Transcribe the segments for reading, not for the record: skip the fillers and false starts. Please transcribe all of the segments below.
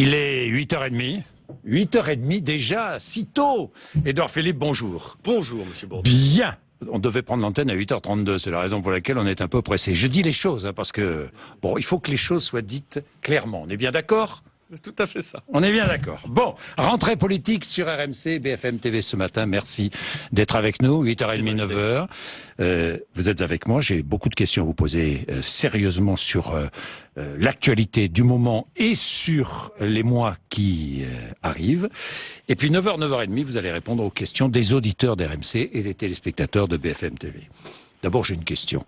Il est 8h30. 8h30 déjà, si tôt. Édouard Philippe, bonjour. Bonjour, monsieur Bourdin. Bien. On devait prendre l'antenne à 8h32, c'est la raison pour laquelle on est un peu pressé. Je dis les choses, parce que, bon, il faut que les choses soient dites clairement. On est bien d'accord ? C'est tout à fait ça. On est bien d'accord. Bon, rentrée politique sur RMC, BFM TV ce matin. Merci d'être avec nous, 8h30, 9h. Vous êtes avec moi. J'ai beaucoup de questions à vous poser sérieusement sur l'actualité du moment et sur les mois qui arrivent. Et puis 9h, 9h30, vous allez répondre aux questions des auditeurs d'RMC et des téléspectateurs de BFM TV. D'abord, j'ai une question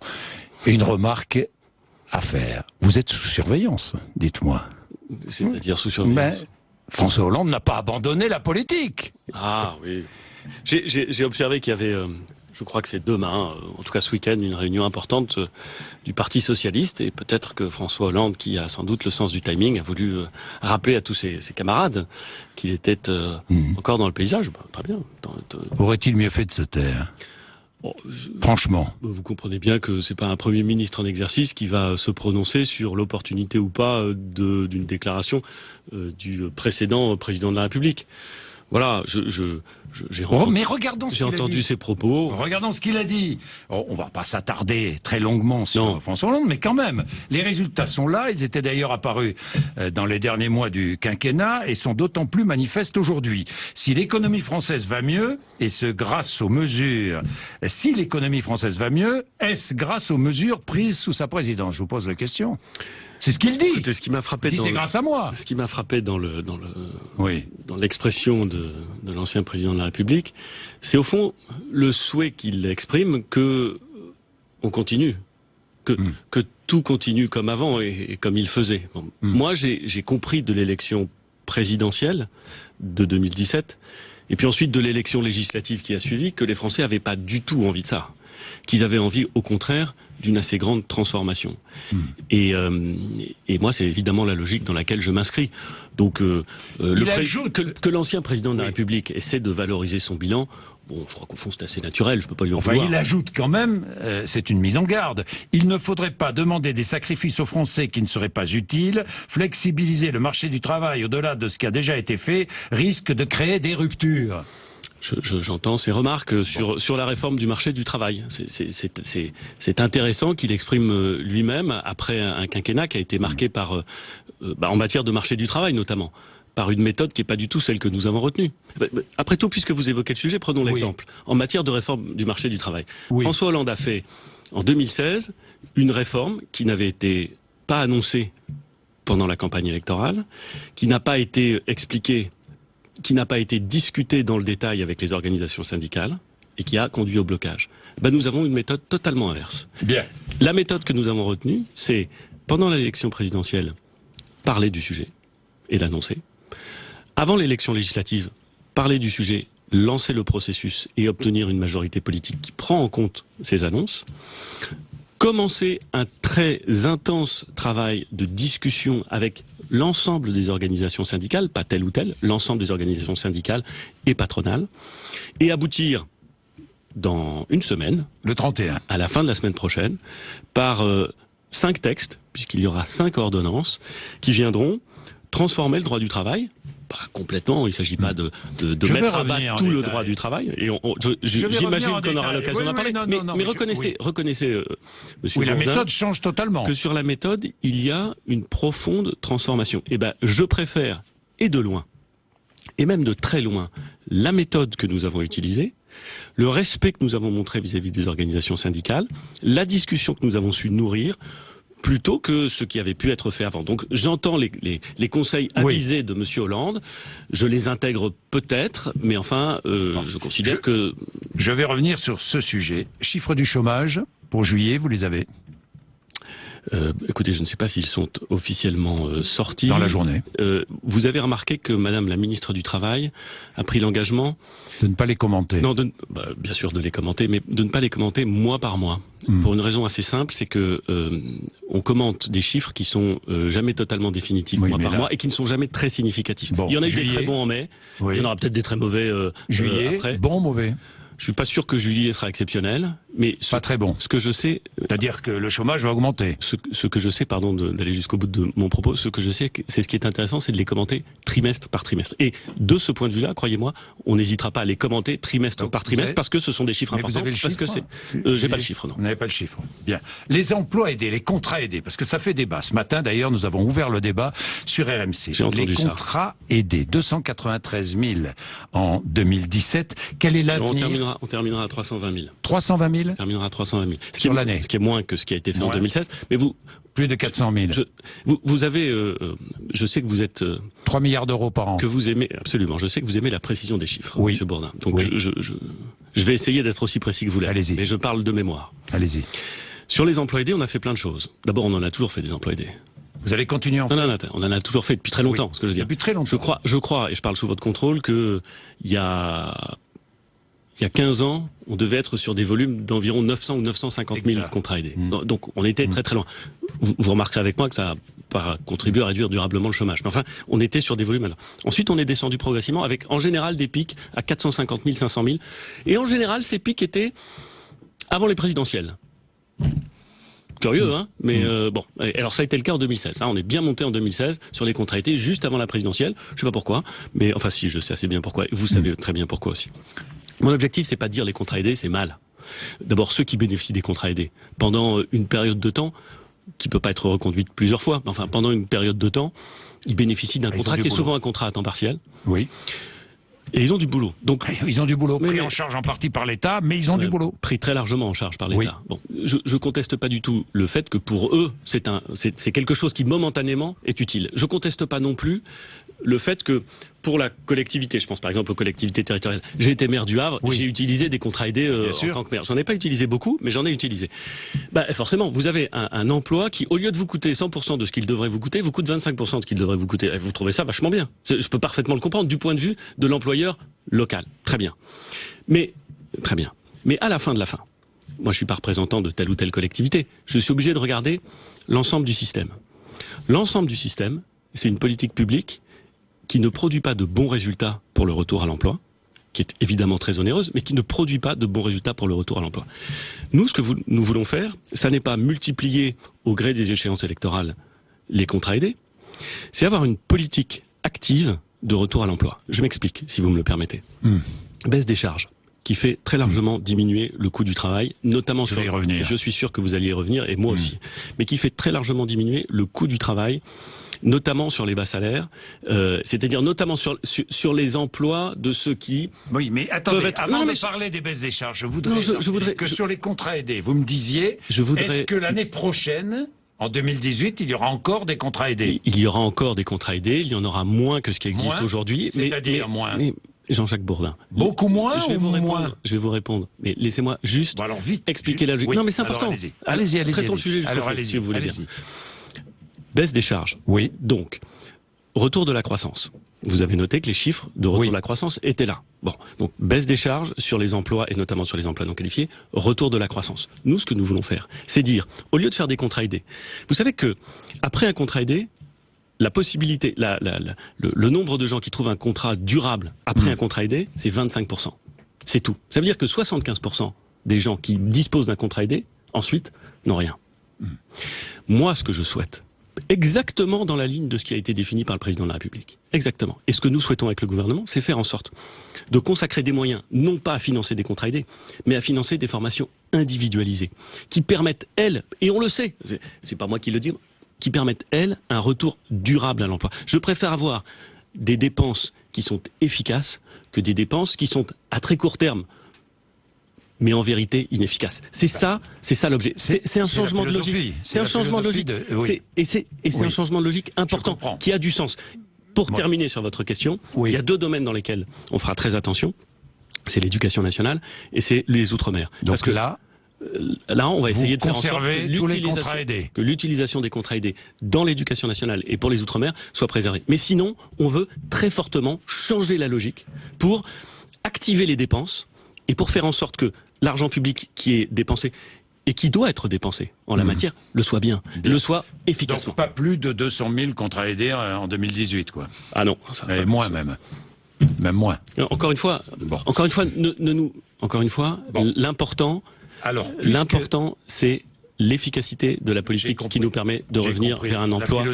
et une remarque à faire. Vous êtes sous surveillance, dites-moi. C'est-à-dire sous surveillance. Mais François Hollande n'a pas abandonné la politique. Ah oui. J'ai observé qu'il y avait, je crois que c'est demain, en tout cas ce week-end, une réunion importante du Parti Socialiste. Et peut-être que François Hollande, qui a sans doute le sens du timing, a voulu rappeler à tous ses camarades qu'il était encore dans le paysage. Bah, très bien. Aurait-il mieux fait de se taire ? Bon, franchement. Vous comprenez bien que c'est pas un Premier ministre en exercice qui va se prononcer sur l'opportunité ou pas d'une déclaration du précédent président de la République. Voilà, j'ai entendu ses propos. Regardons ce qu'il a dit. On va pas s'attarder très longuement sur François Hollande, mais quand même, les résultats sont là. Ils étaient d'ailleurs apparus dans les derniers mois du quinquennat et sont d'autant plus manifestes aujourd'hui. Si l'économie française va mieux, et ce grâce aux mesures, si l'économie française va mieux, est-ce grâce aux mesures prises sous sa présidence ? Je vous pose la question. C'est ce qu'il dit. Écoutez, ce qui m'a frappé c'est grâce à moi. Ce qui m'a frappé dans l'expression de l'ancien président de la République, c'est au fond le souhait qu'il exprime que on continue, que tout continue comme avant et comme il faisait. Bon, moi, j'ai compris de l'élection présidentielle de 2017 et puis ensuite de l'élection législative qui a suivi que les Français n'avaient pas du tout envie de ça. Qu'ils avaient envie, au contraire, d'une assez grande transformation. Et moi, c'est évidemment la logique dans laquelle je m'inscris. Donc, que l'ancien président de la République essaie de valoriser son bilan, bon, je crois qu'au fond, c'est assez naturel, je peux pas lui en vouloir. Il ajoute quand même, c'est une mise en garde, il ne faudrait pas demander des sacrifices aux Français qui ne seraient pas utiles, flexibiliser le marché du travail au-delà de ce qui a déjà été fait, risque de créer des ruptures. J'entends ces remarques sur la réforme du marché du travail. C'est intéressant qu'il exprime lui-même, après un quinquennat qui a été marqué par, en matière de marché du travail notamment, par une méthode qui n'est pas du tout celle que nous avons retenue. Après tout, puisque vous évoquez le sujet, prenons l'exemple. En matière de réforme du marché du travail, François Hollande a fait, en 2016, une réforme qui n'avait été pas annoncée pendant la campagne électorale, qui n'a pas été expliquée, qui n'a pas été discuté dans le détail avec les organisations syndicales et qui a conduit au blocage. Nous avons une méthode totalement inverse. Bien. La méthode que nous avons retenue, c'est, pendant l'élection présidentielle, parler du sujet et l'annoncer. Avant l'élection législative, parler du sujet, lancer le processus et obtenir une majorité politique qui prend en compte ces annonces. Commencer un très intense travail de discussion avec l'ensemble des organisations syndicales, pas telle ou telle, l'ensemble des organisations syndicales et patronales, et aboutir dans une semaine, le 31, à la fin de la semaine prochaine, par 5 textes, puisqu'il y aura 5 ordonnances, qui viendront transformer le droit du travail. Pas complètement, il ne s'agit pas de mettre à bas tout le droit du travail. Et j'imagine qu'on aura l'occasion d'en parler. Mais reconnaissez, monsieur Bourdin, la méthode change totalement. Que sur la méthode, il y a une profonde transformation. Je préfère, et de loin, et même de très loin, la méthode que nous avons utilisée, le respect que nous avons montré vis-à-vis des organisations syndicales, la discussion que nous avons su nourrir, plutôt que ce qui avait pu être fait avant. Donc j'entends les conseils avisés de M. Hollande, je les intègre peut-être, mais enfin, je considère que... Je vais revenir sur ce sujet. Chiffres du chômage, pour juillet, vous les avez ? Écoutez, je ne sais pas s'ils sont officiellement sortis. Dans la journée. Vous avez remarqué que Madame la ministre du Travail a pris l'engagement... De ne pas les commenter. Non, bien sûr de les commenter, mais de ne pas les commenter mois par mois. Pour une raison assez simple, c'est que on commente des chiffres qui sont jamais totalement définitifs mois par mois et qui ne sont jamais très significatifs. Bon, il y en a eu des très bons en mai, il y en aura peut-être des très mauvais juillet, après. Bon, mauvais. Je suis pas sûr que juillet sera exceptionnel. Mais pas très bon. Ce que je sais, c'est-à-dire que le chômage va augmenter. Ce que je sais, pardon d'aller jusqu'au bout de mon propos, ce que je sais, c'est ce qui est intéressant, c'est de les commenter trimestre par trimestre. Et de ce point de vue-là, croyez-moi, on n'hésitera pas à les commenter trimestre par trimestre parce que ce sont des chiffres importants. Vous avez le chiffre, parce que j'ai pas le chiffre, non. Vous n'avez pas le chiffre. Bien. Les emplois aidés, les contrats aidés, parce que ça fait débat. Ce matin, d'ailleurs, nous avons ouvert le débat sur RMC. J'ai entendu les contrats aidés, 293 000 en 2017. Quel est l'avenir? On terminera à 320 000. 320 000? On terminera à 320 000. Sur l'année. Ce qui est moins que ce qui a été fait en 2016. Mais vous... Plus de 400 000. Vous avez... je sais que vous êtes... 3 milliards d'euros par an. Que vous aimez... Absolument. Je sais que vous aimez la précision des chiffres, oui. Monsieur Bourdin. Donc oui. je vais essayer d'être aussi précis que vous l'êtes. Allez-y. Mais je parle de mémoire. Allez-y. Sur les emplois aidés, on a fait plein de choses. D'abord, on en a toujours fait des emplois aidés. Vous allez continuer en fait? Non, on en a toujours fait depuis très longtemps, ce que je veux dire. Depuis très longtemps. Je crois, et je parle sous votre contrôle, que il y a 15 ans, on devait être sur des volumes d'environ 900 ou 950 000 contrats aidés. Donc on était très très loin. Vous remarquerez avec moi que ça n'a pas contribué à réduire durablement le chômage. Mais enfin, on était sur des volumes. Ensuite, on est descendu progressivement avec en général des pics à 450 000, 500 000. Et en général, ces pics étaient avant les présidentielles. Curieux, hein. Mais bon, alors ça a été le cas en 2016. Hein. On est bien monté en 2016 sur les contrats aidés, juste avant la présidentielle. Je sais pas pourquoi, mais enfin si, je sais assez bien pourquoi. Vous savez très bien pourquoi aussi. Mon objectif, c'est pas de dire les contrats aidés, c'est mal. D'abord, ceux qui bénéficient des contrats aidés pendant une période de temps qui peut pas être reconduite plusieurs fois, mais enfin pendant une période de temps, ils bénéficient d'un contrat qui est souvent un contrat à temps partiel. Oui. Et ils ont du boulot. Donc ils ont du boulot, pris en charge en partie par l'État, mais ils ont du boulot. Pris très largement en charge par l'État. Oui. Bon, je conteste pas du tout le fait que pour eux, c'est quelque chose qui momentanément est utile. Je conteste pas non plus le fait que pour la collectivité, je pense par exemple aux collectivités territoriales, j'ai été maire du Havre, j'ai utilisé des contrats aidés en tant que maire. J'en ai pas utilisé beaucoup, mais j'en ai utilisé. Bah, forcément, vous avez un emploi qui, au lieu de vous coûter 100% de ce qu'il devrait vous coûter, vous coûte 25% de ce qu'il devrait vous coûter. Vous trouvez ça vachement bien. Je peux parfaitement le comprendre du point de vue de l'employeur local. Très bien. Mais à la fin de la fin, moi je suis pas représentant de telle ou telle collectivité. Je suis obligé de regarder l'ensemble du système. L'ensemble du système, c'est une politique publique qui ne produit pas de bons résultats pour le retour à l'emploi, qui est évidemment très onéreuse, mais qui ne produit pas de bons résultats pour le retour à l'emploi. Nous, ce que nous voulons faire, ça n'est pas multiplier au gré des échéances électorales les contrats aidés, c'est avoir une politique active de retour à l'emploi. Je m'explique, si vous me le permettez. Baisse des charges, qui fait très largement diminuer le coût du travail, notamment sur... Je suis sûr que vous alliez y revenir, et moi aussi. Mais qui fait très largement diminuer le coût du travail, notamment sur les bas salaires, c'est-à-dire notamment sur les emplois de ceux qui... Oui, mais attendez, avant de parler des baisses des charges, je voudrais que sur les contrats aidés, vous me disiez, est-ce que l'année prochaine... En 2018, il y aura encore des contrats aidés. Il y aura encore des contrats aidés, il y en aura moins que ce qui existe aujourd'hui. C'est-à-dire moins. Jean-Jacques Bourdin. Beaucoup moins Je vais vous répondre. Mais laissez-moi juste expliquer la logique. Oui. Non, mais c'est important. Allez-y. Traitons le sujet jusqu'au bout, si vous voulez bien. Baisse des charges. Oui. Donc, retour de la croissance. Vous avez noté que les chiffres de retour de la croissance étaient là. Bon, donc baisse des charges sur les emplois et notamment sur les emplois non qualifiés, retour de la croissance. Nous, ce que nous voulons faire, c'est dire, au lieu de faire des contrats aidés, vous savez que après un contrat aidé, la possibilité, le nombre de gens qui trouvent un contrat durable après un contrat aidé, c'est 25%. C'est tout. Ça veut dire que 75% des gens qui disposent d'un contrat aidé, ensuite, n'ont rien. Moi, ce que je souhaite, exactement dans la ligne de ce qui a été défini par le président de la République. Exactement. Et ce que nous souhaitons avec le gouvernement, c'est faire en sorte de consacrer des moyens, non pas à financer des contrats aidés, mais à financer des formations individualisées, qui permettent, elles, et on le sait, c'est pas moi qui le dis, qui permettent, elles, un retour durable à l'emploi. Je préfère avoir des dépenses qui sont efficaces que des dépenses qui sont à très court terme, mais en vérité inefficaces. C'est ça l'objet. C'est un changement de logique. C'est un changement de logique. Et c'est un changement de logique important qui a du sens. Pour terminer sur votre question, il y a deux domaines dans lesquels on fera très attention. C'est l'éducation nationale et c'est les outre-mer. Donc parce que là, on va essayer de faire en sorte que l'utilisation des contrats aidés dans l'éducation nationale et pour les outre-mer soit préservée. Mais sinon, on veut très fortement changer la logique pour activer les dépenses et pour faire en sorte que l'argent public qui est dépensé et qui doit être dépensé en la matière le soit bien, le soit efficacement. Donc pas plus de 200 000 contrats aidés en 2018, quoi. Ah non. Moins même. Même moins. Encore une fois, l'important, Alors, l'important, c'est l'efficacité de la politique qui nous permet de revenir vers un emploi.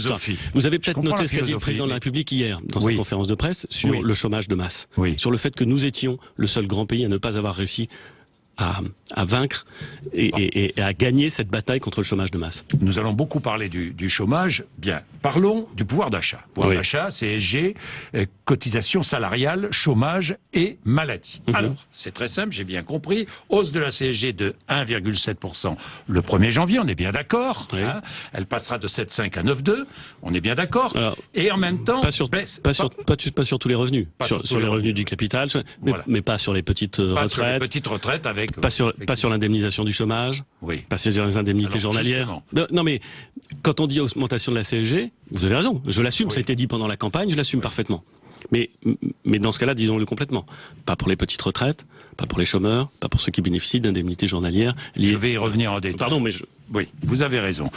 Vous avez peut-être noté ce qu'a dit le président de la République hier dans sa conférence de presse sur le chômage de masse, sur le fait que nous étions le seul grand pays à ne pas avoir réussi à vaincre et à gagner cette bataille contre le chômage de masse. Nous allons beaucoup parler du chômage. Bien, parlons du pouvoir d'achat. Pouvoir d'achat, CSG, cotisation salariale, chômage et maladie. Alors, c'est très simple, j'ai bien compris. Hausse de la CSG de 1,7% le 1er janvier, on est bien d'accord. Hein, elle passera de 7,5 à 9,2, on est bien d'accord. Et en même temps... Pas sur tous les revenus. Sur les revenus du capital, mais pas sur les petites retraites. Sur les petites retraites avec... Pas sur l'indemnisation du chômage, pas sur les indemnités journalières. Non mais, quand on dit augmentation de la CSG, vous avez raison, je l'assume, ça a été dit pendant la campagne, je l'assume parfaitement. Mais dans ce cas-là, disons-le complètement. Pas pour les petites retraites, pas pour les chômeurs, pas pour ceux qui bénéficient d'indemnités journalières. Je vais y revenir en détail. Pardon, mais oui, vous avez raison.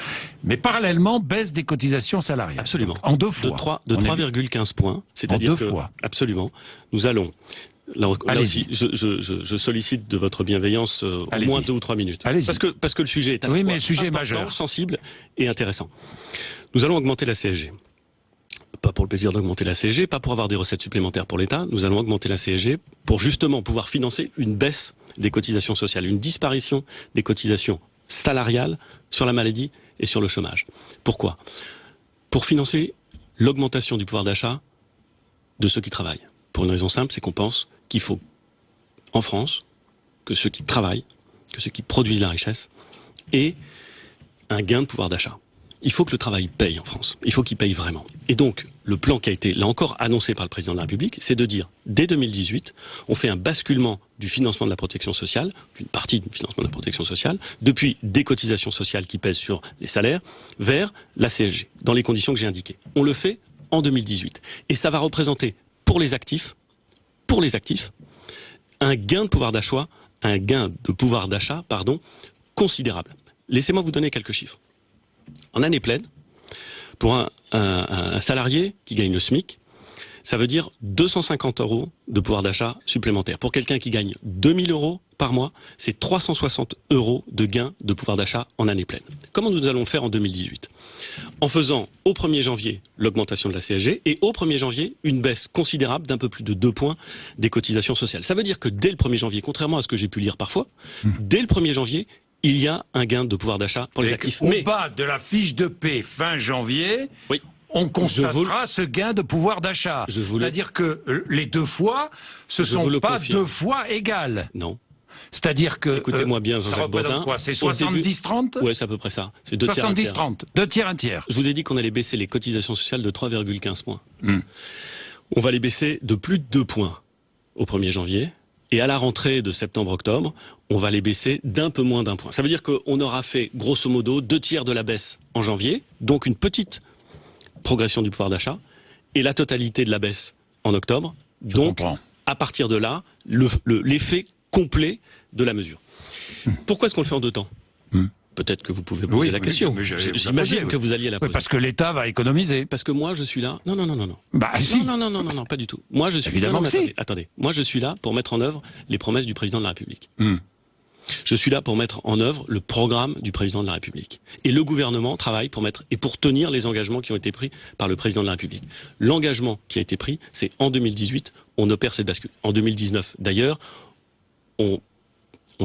Mais parallèlement, baisse des cotisations salariales. Absolument. En 2 fois. De 3,15 points. C'est-à-dire que, absolument, nous allons... Là aussi, je sollicite de votre bienveillance au moins 2 ou 3 minutes. Parce que le sujet est le sujet est majeur, sensible et intéressant. Nous allons augmenter la CSG. Pas pour le plaisir d'augmenter la CSG, pas pour avoir des recettes supplémentaires pour l'État. Nous allons augmenter la CSG pour justement pouvoir financer une baisse des cotisations sociales, une disparition des cotisations salariales sur la maladie et sur le chômage. Pourquoi ? Pour financer l'augmentation du pouvoir d'achat de ceux qui travaillent. Pour une raison simple, c'est qu'on pense qu'il faut, en France, que ceux qui travaillent, que ceux qui produisent la richesse, aient un gain de pouvoir d'achat. Il faut que le travail paye en France. Il faut qu'il paye vraiment. Et donc, le plan qui a été, là encore, annoncé par le président de la République, c'est de dire, dès 2018, on fait un basculement du financement de la protection sociale, d'une partie du financement de la protection sociale, depuis des cotisations sociales qui pèsent sur les salaires, vers la CSG, dans les conditions que j'ai indiquées. On le fait en 2018. Et ça va représenter, pour les actifs, un gain de pouvoir d'achat, considérable. Laissez-moi vous donner quelques chiffres. En année pleine, pour un salarié qui gagne le SMIC, ça veut dire 250 € de pouvoir d'achat supplémentaire. Pour quelqu'un qui gagne 2000 € par mois, c'est 360 € de gain de pouvoir d'achat en année pleine. Comment nous allons faire en 2018 ? En faisant au 1er janvier l'augmentation de la CSG et au 1er janvier une baisse considérable d'un peu plus de 2 points des cotisations sociales. Ça veut dire que dès le 1er janvier, contrairement à ce que j'ai pu lire parfois, dès le 1er janvier, il y a un gain de pouvoir d'achat pour les actifs. Au bas de la fiche de paie fin janvier, on constatera ce gain de pouvoir d'achat. C'est-à-dire que les 2 fois, ce ne sont pas 2 fois égales. Non. C'est-à-dire que... Écoutez-moi bien, Jean-Jacques Bourdin. Quoi, c'est 70-30 ? Oui, c'est à peu près ça. C'est 70-30. 2 tiers, 1 tiers. Je vous ai dit qu'on allait baisser les cotisations sociales de 3,15 points. On va les baisser de plus de 2 points au 1er janvier. Et à la rentrée de septembre-octobre, on va les baisser d'un peu moins d'1 point. Ça veut dire qu'on aura fait, grosso modo, 2 tiers de la baisse en janvier, donc une petite progression du pouvoir d'achat, et la totalité de la baisse en octobre. Donc, à partir de là, l'effet complet de la mesure. Pourquoi est-ce qu'on le fait en 2 temps ? Peut-être que vous pouvez poser la question. J'imagine que vous alliez la poser. Parce que l'État va économiser. Parce que moi, je suis là... Non. Si. Non, pas du tout. Moi, je suis... Évidemment Attendez. Moi, je suis là pour mettre en œuvre les promesses du président de la République. Je suis là pour mettre en œuvre le programme du président de la République. Et le gouvernement travaille pour tenir les engagements qui ont été pris par le président de la République. L'engagement qui a été pris, c'est en 2018, on opère cette bascule. En 2019, d'ailleurs, on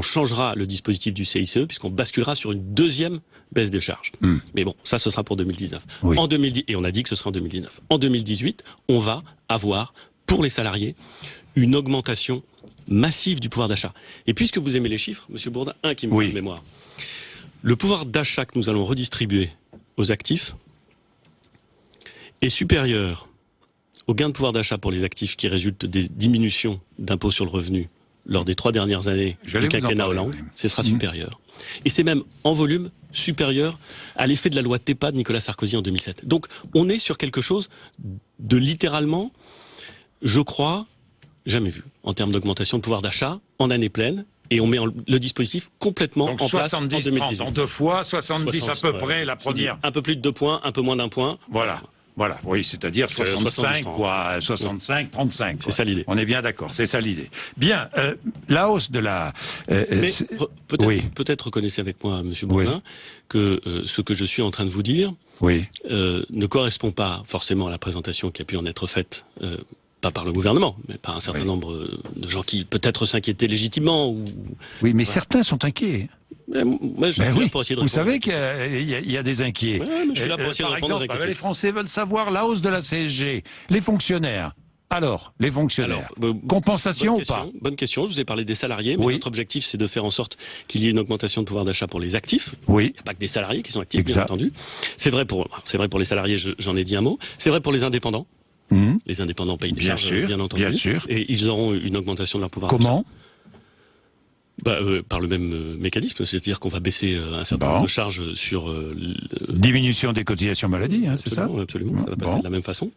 changera le dispositif du CICE puisqu'on basculera sur une 2e baisse des charges. Mais bon, ça, ce sera pour 2019. Et on a dit que ce sera en 2019. En 2018, on va avoir, pour les salariés, une augmentation massive du pouvoir d'achat. Et puisque vous aimez les chiffres, Monsieur Bourdin, un qui me vient de mémoire. Le pouvoir d'achat que nous allons redistribuer aux actifs est supérieur au gain de pouvoir d'achat pour les actifs qui résultent des diminutions d'impôts sur le revenu lors des 3 dernières années du quinquennat Hollande, ce sera supérieur. Et c'est même, en volume, supérieur à l'effet de la loi TEPA de Nicolas Sarkozy en 2007. Donc, on est sur quelque chose de littéralement, je crois, jamais vu, en termes d'augmentation de pouvoir d'achat, en année pleine, et on met le dispositif complètement en place en 2018. En 2 fois, 70 à peu près, la première. Un peu plus de 2 points, un peu moins d'1 point. Voilà. Voilà, oui, c'est-à-dire 65, 70-30. quoi, 65, 35. C'est ça l'idée. On est bien d'accord, c'est ça l'idée. Bien, la hausse de la... Mais peut-être oui. peut-être reconnaissez avec moi, Monsieur Bourdin, que ce que je suis en train de vous dire Oui. ne correspond pas forcément à la présentation qui a pu en être faite, pas par le gouvernement, mais par un certain nombre de gens qui peut-être s'inquiétaient légitimement. Oui, mais certains sont inquiets. Moi, je suis là pour essayer de vous répondre. savez qu'il y a des inquiets. Ouais, mais je suis là pour essayer de par répondre aux exemple, inquiétudes. les Français veulent savoir la hausse de la CSG. Les fonctionnaires. Alors, les fonctionnaires. Compensation ou pas? Bonne question. Je vous ai parlé des salariés, mais notre objectif, c'est de faire en sorte qu'il y ait une augmentation de pouvoir d'achat pour les actifs. Oui. Il n'y a pas que des salariés qui sont actifs, bien entendu. C'est vrai pour les salariés, j'en ai dit un mot. C'est vrai pour les indépendants. Les indépendants payent des charges, bien entendu. Bien sûr. Et ils auront une augmentation de leur pouvoir d'achat. Comment? Par le même mécanisme, c'est-à-dire qu'on va baisser un certain nombre de charges sur... Diminution des cotisations maladie, hein, c'est ça? Absolument, ça va passer de la même façon.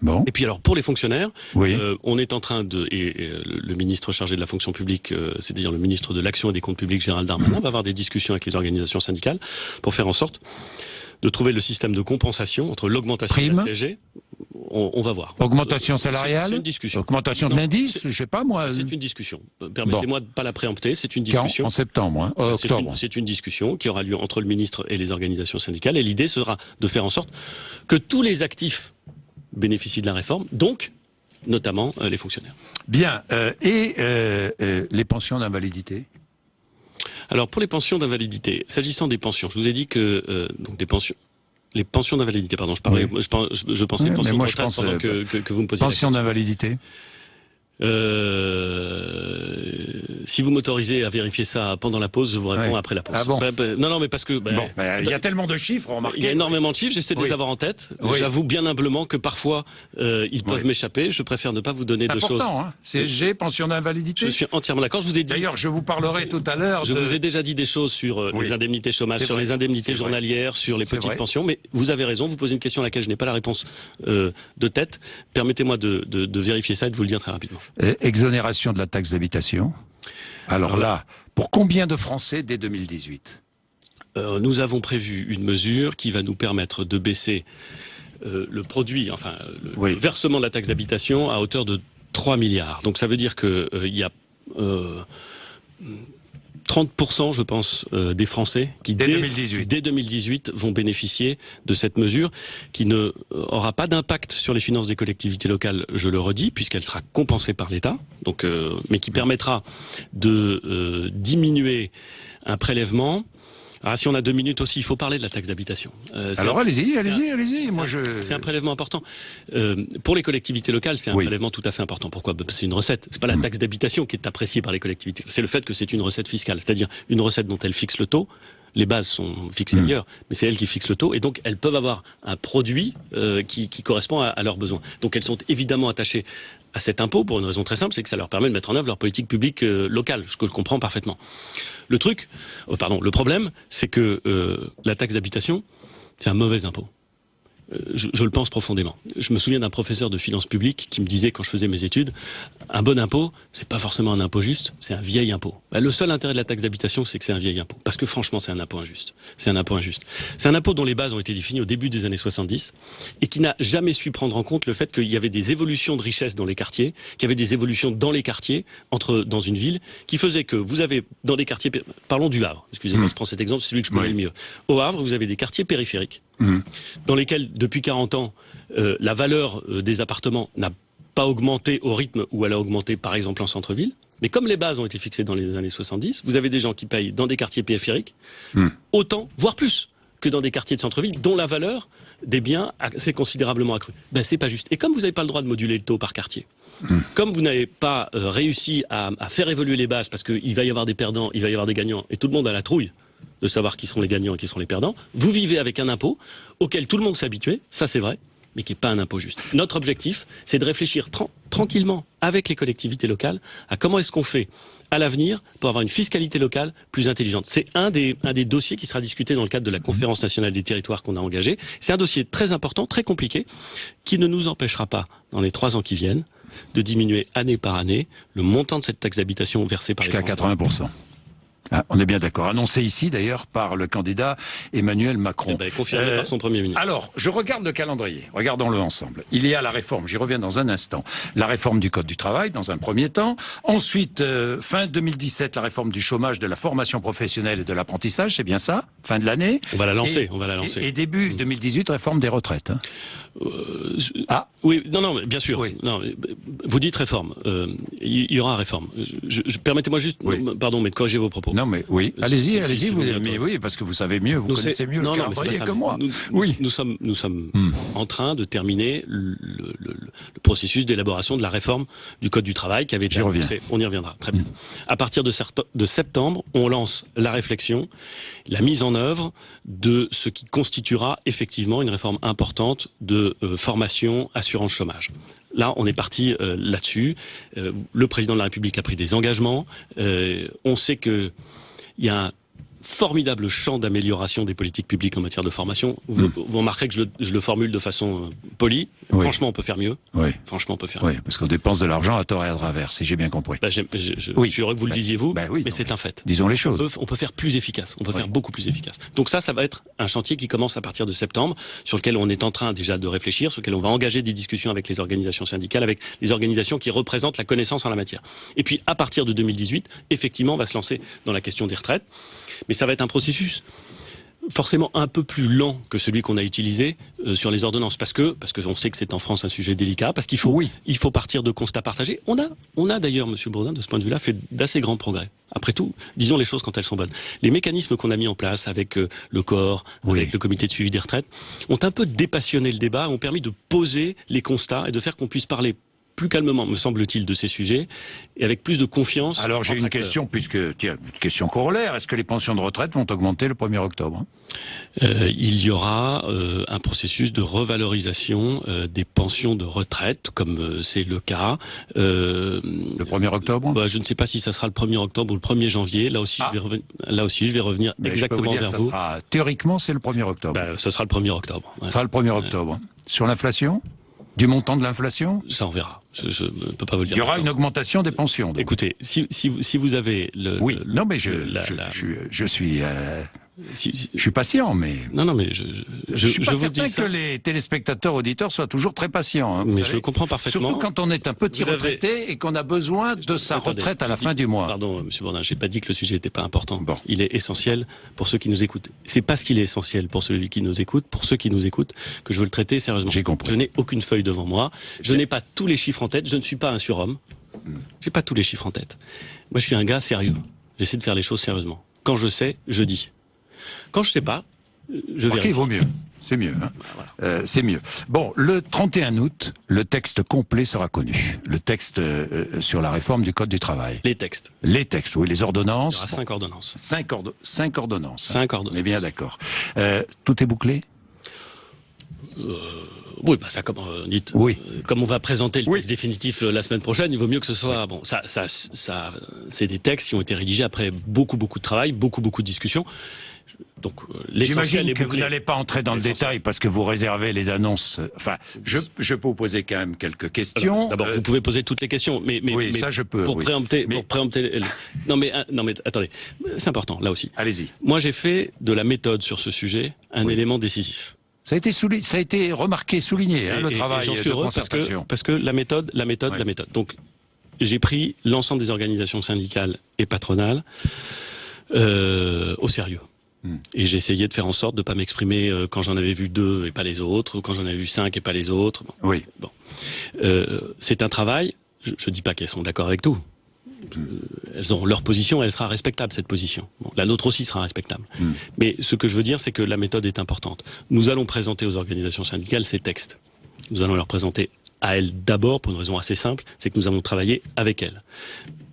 Bon. Et puis alors pour les fonctionnaires, oui. On est en train de le ministre chargé de la fonction publique, c'est-à-dire le ministre de l'Action et des Comptes Publics, Gérald Darmanin, va avoir des discussions avec les organisations syndicales pour faire en sorte de trouver le système de compensation entre l'augmentation de la CSG. On va voir. Augmentation salariale. C'est une discussion. Augmentation de l'indice, je sais pas moi. C'est une discussion. Permettez-moi de pas la préempter. C'est une discussion. En septembre, hein, octobre. C'est une discussion qui aura lieu entre le ministre et les organisations syndicales. Et l'idée sera de faire en sorte que tous les actifs bénéficient de la réforme, donc notamment les fonctionnaires. Bien. Les pensions d'invalidité? Alors pour les pensions d'invalidité, s'agissant des pensions, je vous ai dit que donc des pensions. Les pensions d'invalidité, pardon, je pensais pensions de retraite pendant que vous me posiez la question. Pensions d'invalidité. Si vous m'autorisez à vérifier ça pendant la pause, je vous réponds après la pause. Ah bon? Non, mais parce que... il y a tellement de chiffres, remarquez. Il y a énormément de chiffres, j'essaie de les avoir en tête. J'avoue bien humblement que parfois, ils peuvent m'échapper. Je préfère ne pas vous donner de choses. C'est important, hein. CSG, pension d'invalidité. Je suis entièrement d'accord. Je vous ai dit... D'ailleurs, je vous parlerai tout à l'heure Je vous ai déjà dit des choses sur les indemnités chômage, sur les indemnités journalières, sur les petites pensions, mais vous avez raison, vous posez une question à laquelle je n'ai pas la réponse de tête. Permettez-moi de vérifier ça et de vous le dire très rapidement. Exonération de la taxe d'habitation. Alors là, pour combien de Français dès 2018 ? Nous avons prévu une mesure qui va nous permettre de baisser le produit, enfin le versement de la taxe d'habitation à hauteur de 3 milliards. Donc ça veut dire que il y a 30%, je pense, des Français qui, dès 2018, vont bénéficier de cette mesure qui ne aura pas d'impact sur les finances des collectivités locales, je le redis, puisqu'elle sera compensée par l'État, donc, mais qui permettra de diminuer un prélèvement. Ah, si on a 2 minutes aussi, il faut parler de la taxe d'habitation. Alors allez-y. C'est un prélèvement important. Pour les collectivités locales, c'est un prélèvement tout à fait important. Pourquoi ? C'est une recette. C'est pas la taxe d'habitation qui est appréciée par les collectivités. C'est le fait que c'est une recette fiscale, c'est-à-dire une recette dont elles fixent le taux. Les bases sont fixées ailleurs, mais c'est elles qui fixent le taux, et donc elles peuvent avoir un produit qui correspond à leurs besoins. Donc elles sont évidemment attachées à cet impôt pour une raison très simple, c'est que ça leur permet de mettre en œuvre leur politique publique locale, ce que je comprends parfaitement. Le problème, c'est que la taxe d'habitation, c'est un mauvais impôt. Je le pense profondément. Je me souviens d'un professeur de finances publiques qui me disait quand je faisais mes études, un bon impôt, c'est pas forcément un impôt juste, c'est un vieil impôt. Le seul intérêt de la taxe d'habitation, c'est que c'est un vieil impôt. Parce que franchement, c'est un impôt injuste. C'est un impôt injuste. C'est un impôt dont les bases ont été définies au début des années 70 et qui n'a jamais su prendre en compte le fait qu'il y avait des évolutions de richesse dans les quartiers, qu'il y avait des évolutions dans les quartiers, dans une ville, qui faisaient que vous avez dans des quartiers, parlons du Havre, excusez-moi, je prends cet exemple, c'est celui que je connais le mieux. Au Havre, vous avez des quartiers périphériques, dans lesquels, depuis 40 ans, la valeur des appartements n'a pas augmenté au rythme où elle a augmenté, par exemple, en centre-ville. Mais comme les bases ont été fixées dans les années 70, vous avez des gens qui payent dans des quartiers périphériques autant, voire plus, que dans des quartiers de centre-ville, dont la valeur des biens s'est considérablement accrue. C'est pas juste. Et comme vous n'avez pas le droit de moduler le taux par quartier, comme vous n'avez pas réussi à faire évoluer les bases, parce qu'il va y avoir des perdants, il va y avoir des gagnants, et tout le monde a la trouille de savoir qui sont les gagnants et qui sont les perdants, vous vivez avec un impôt auquel tout le monde s'est habitué, ça c'est vrai, mais qui n'est pas un impôt juste. Notre objectif, c'est de réfléchir tranquillement avec les collectivités locales à comment est-ce qu'on fait à l'avenir pour avoir une fiscalité locale plus intelligente. C'est un des dossiers qui sera discuté dans le cadre de la Conférence nationale des territoires qu'on a engagé. C'est un dossier très important, très compliqué, qui ne nous empêchera pas, dans les 3 ans qui viennent, de diminuer année par année le montant de cette taxe d'habitation versée par les Français. Jusqu'à 80%. Ah, on est bien d'accord. Annoncé ici, d'ailleurs, par le candidat Emmanuel Macron. Confirmé par son Premier ministre. Alors, je regarde le calendrier. Regardons-le ensemble. Il y a la réforme, j'y reviens dans un instant. La réforme du Code du travail, dans un premier temps. Ensuite, fin 2017, la réforme du chômage, de la formation professionnelle et de l'apprentissage, c'est bien ça? Fin de l'année. On va la lancer, Et début 2018, réforme des retraites. Hein. Oui, non, bien sûr. Oui. Non, vous dites réforme. Il y aura réforme. Permettez-moi juste, pardon, mais de corriger vos propos. Non, mais oui. Allez-y. Mais oui, parce que vous savez mieux, vous connaissez mieux le calendrier que moi. Nous sommes en train de terminer le processus d'élaboration de la réforme du Code du travail qui avait été annoncé. On y reviendra. Très bien. À partir de septembre, on lance la réflexion, la mise en œuvre de ce qui constituera effectivement une réforme importante de formation, assurance chômage. Là, on est parti là-dessus. Le président de la République a pris des engagements. On sait que il y a un formidable champ d'amélioration des politiques publiques en matière de formation. Vous remarquerez que je le formule de façon polie. Oui. Franchement, on peut faire mieux. Oui. Franchement, on peut faire mieux. Oui, parce qu'on dépense de l'argent à tort et à travers, si j'ai bien compris. Je suis heureux que vous le disiez vous, mais c'est un fait. Disons les choses. On peut faire plus efficace. On peut faire beaucoup plus efficace. Donc ça va être un chantier qui commence à partir de septembre, sur lequel on est en train déjà de réfléchir, sur lequel on va engager des discussions avec les organisations syndicales, avec les organisations qui représentent la connaissance en la matière. Et puis, à partir de 2018, effectivement, on va se lancer dans la question des retraites. Mais ça va être un processus forcément un peu plus lent que celui qu'on a utilisé sur les ordonnances, parce que on sait que c'est en France un sujet délicat, parce qu'il faut partir de constats partagés. On a d'ailleurs, Monsieur Bourdin, de ce point de vue-là, fait d'assez grands progrès. Après tout, disons les choses quand elles sont bonnes. Les mécanismes qu'on a mis en place avec le corps, avec le comité de suivi des retraites, ont un peu dépassionné le débat, ont permis de poser les constats et de faire qu'on puisse parler plus calmement, me semble-t-il, de ces sujets, et avec plus de confiance. Alors j'ai une question, une question corollaire. Est-ce que les pensions de retraite vont augmenter le 1er octobre? Il y aura un processus de revalorisation des pensions de retraite, comme c'est le cas. Le 1er octobre? Je ne sais pas si ça sera le 1er octobre ou le 1er janvier. Là aussi, je vais revenir exactement vers vous. Théoriquement, c'est le 1er octobre. Ce sera le 1er octobre. Ce sera le 1er octobre. Sur l'inflation? Du montant de l'inflation? Ça, on verra. Je ne peux pas vous le dire. Il y aura une augmentation des pensions. Donc. Écoutez, si vous avez non, mais je suis... Je suis patient, mais... Non, mais je suis pas certain que les téléspectateurs, auditeurs soient toujours très patients. Hein, mais je comprends parfaitement. Surtout quand on est un petit retraité et qu'on a besoin de sa retraite à la fin du mois. Pardon, Monsieur Bourdin, j'ai pas dit que le sujet n'était pas important. Bon. Il est essentiel pour ceux qui nous écoutent. C'est parce qu'il est essentiel pour celui qui nous écoute, pour ceux qui nous écoutent, que je veux le traiter sérieusement. J'ai compris. Je n'ai aucune feuille devant moi. Je n'ai pas tous les chiffres en tête. Je ne suis pas un surhomme. J'ai pas tous les chiffres en tête. Moi, je suis un gars sérieux. J'essaie de faire les choses sérieusement. Quand je sais, je dis. Quand je sais pas, je vérifie. Il vaut mieux. C'est mieux. Hein. Voilà. C'est mieux. Bon, le 31 août, le texte complet sera connu. Le texte sur la réforme du Code du travail. Les textes. Les textes, oui, les ordonnances. Il y aura 5 ordonnances. 5 ordonnances. 5 ordonnances. On est bien d'accord. Tout est bouclé? Oui, ça, comme dites. Oui. Comme on va présenter le texte définitif la semaine prochaine, il vaut mieux que ce soit c'est des textes qui ont été rédigés après beaucoup de travail, beaucoup de discussions. Donc j'imagine que vous n'allez pas entrer dans le détail parce que vous réservez les annonces. Enfin, je peux vous poser quand même quelques questions. D'abord, vous pouvez poser toutes les questions, mais ça je peux. Pour préempter. Non mais attendez, c'est important là aussi. Allez-y. Moi, j'ai fait de la méthode sur ce sujet un élément décisif. Ça a été remarqué, souligné, le travail j'en suis heureux parce que la méthode. Donc, j'ai pris l'ensemble des organisations syndicales et patronales au sérieux. Et j'ai essayé de faire en sorte de ne pas m'exprimer quand j'en avais vu 2 et pas les autres, ou quand j'en avais vu 5 et pas les autres. Oui. Bon. C'est un travail, je ne dis pas qu'elles sont d'accord avec tout. Elles ont leur position, elle sera respectable, cette position. Bon, la nôtre aussi sera respectable. Mais ce que je veux dire, c'est que la méthode est importante. Nous allons présenter aux organisations syndicales ces textes. Nous allons leur présenter à elles d'abord, pour une raison assez simple, c'est que nous avons travaillé avec elles.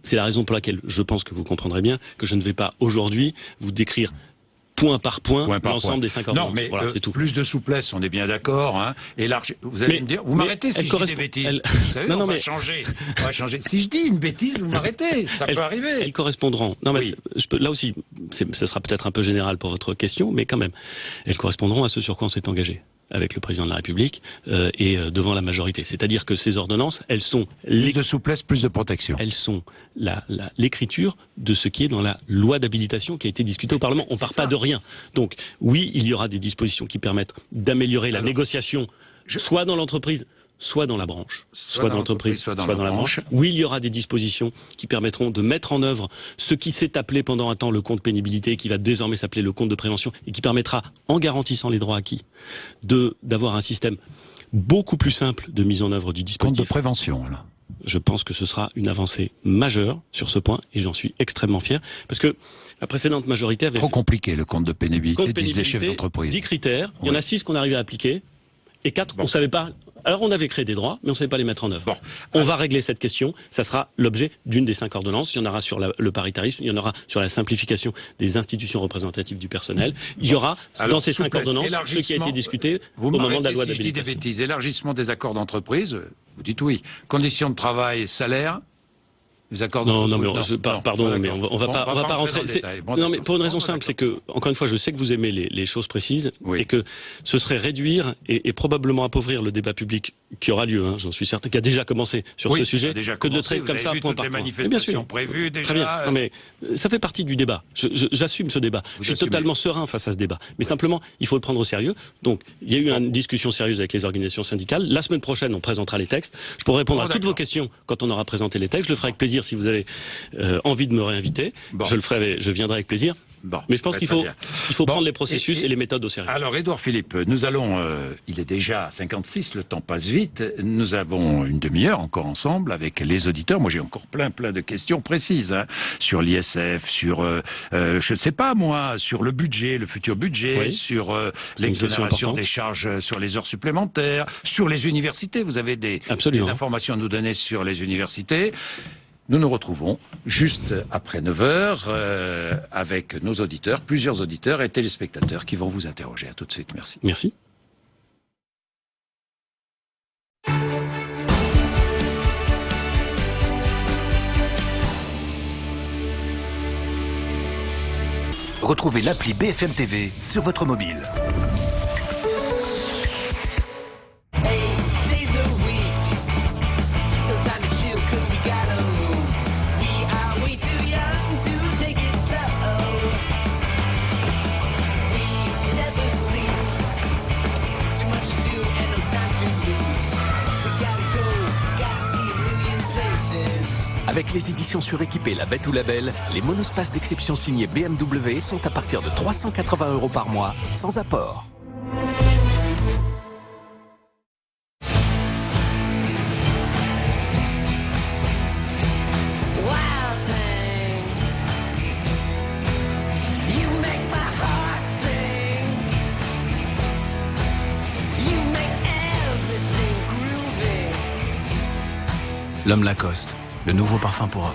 C'est la raison pour laquelle je pense que vous comprendrez bien que je ne vais pas aujourd'hui vous décrire point par point l'ensemble des 5 ordonnances. Non, mais voilà, c'est tout. Plus de souplesse, on est bien d'accord. Hein, et vous allez me dire, vous m'arrêtez si je dis des bêtises. Vous savez, on va changer. Si je dis une bêtise, vous m'arrêtez. Ça peut arriver. Elles correspondront. Non, mais là aussi, ça sera peut-être un peu général pour votre question, mais quand même, elles correspondront à ce sur quoi on s'est engagé. avec le président de la République et devant la majorité. C'est-à-dire que ces ordonnances, elles sont plus de souplesse, plus de protection. Elles sont l'écriture de ce qui est dans la loi d'habilitation qui a été discutée au Parlement. On ne part pas de rien. Donc oui, il y aura des dispositions qui permettent d'améliorer la négociation, soit dans l'entreprise, soit dans la branche, soit dans l'entreprise, soit dans la branche. Oui, il y aura des dispositions qui permettront de mettre en œuvre ce qui s'est appelé pendant un temps le compte pénibilité, qui va désormais s'appeler le compte de prévention, et qui permettra, en garantissant les droits acquis, d'avoir un système beaucoup plus simple de mise en œuvre du dispositif. Compte de prévention, là. Je pense que ce sera une avancée majeure sur ce point, et j'en suis extrêmement fier, parce que la précédente majorité avait... Trop compliqué, le compte de pénibilité, disent les chefs d'entreprise. 10 critères, il y en a 6 qu'on arrivait à appliquer, et 4 qu'on savait pas... Alors on avait créé des droits, mais on ne savait pas les mettre en œuvre. Bon, on va régler cette question, ça sera l'objet d'une des 5 ordonnances. Il y en aura sur le paritarisme, il y en aura sur la simplification des institutions représentatives du personnel. Il y aura dans ces 5 ordonnances ce qui a été discuté au moment de la loi d'habilitation. Si je dis des bêtises, élargissement des accords d'entreprise, vous dites oui. Conditions de travail, salaire... Les accords non, mais on va pas rentrer. Non, mais pour une raison simple, c'est que, encore une fois, je sais que vous aimez les choses précises, et que ce serait réduire et probablement appauvrir le débat public qui aura lieu, j'en suis certain, qui a déjà commencé sur ce sujet, que de traiter comme ça point par point. Bien sûr, prévues déjà. Très bien. Non, mais ça fait partie du débat. J'assume ce débat. Je suis totalement serein face à ce débat. Mais simplement, il faut le prendre au sérieux. Donc, il y a eu une discussion sérieuse avec les organisations syndicales. La semaine prochaine, on présentera les textes. Je pourrai répondre à toutes vos questions quand on aura présenté les textes. Je le ferai avec plaisir. Si vous avez envie de me réinviter, je viendrai avec plaisir. Bon, mais je pense qu'il faut prendre les processus et les méthodes au sérieux. Alors, Édouard Philippe, nous allons, il est déjà 56, le temps passe vite, nous avons une demi-heure encore ensemble avec les auditeurs. Moi, j'ai encore plein de questions précises, sur l'ISF, sur, je ne sais pas moi, sur le budget, le futur budget, sur l'exonération des charges sur les heures supplémentaires, sur les universités. Vous avez des informations à nous donner sur les universités. Nous nous retrouvons juste après 9h avec nos auditeurs, plusieurs auditeurs et téléspectateurs qui vont vous interroger. À tout de suite. Merci. Merci. Retrouvez l'appli BFM TV sur votre mobile. Avec les éditions suréquipées La Bête ou la Belle, les monospaces d'exception signés BMW sont à partir de 380 € par mois, sans apport. L'Homme Lacoste, le nouveau parfum pour homme.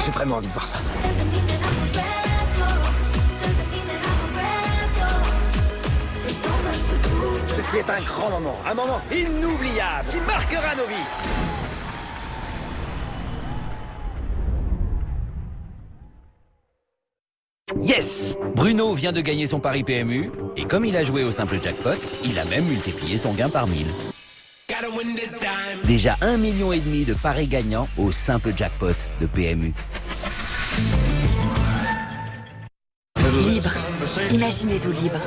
J'ai vraiment envie de voir ça. Ceci est un grand moment, un moment inoubliable qui marquera nos vies. Yes! Bruno vient de gagner son pari PMU, et comme il a joué au simple jackpot, il a même multiplié son gain par 1000. Déjà 1,5 million de paris gagnants au simple jackpot de PMU. Libre. Imaginez-vous libre.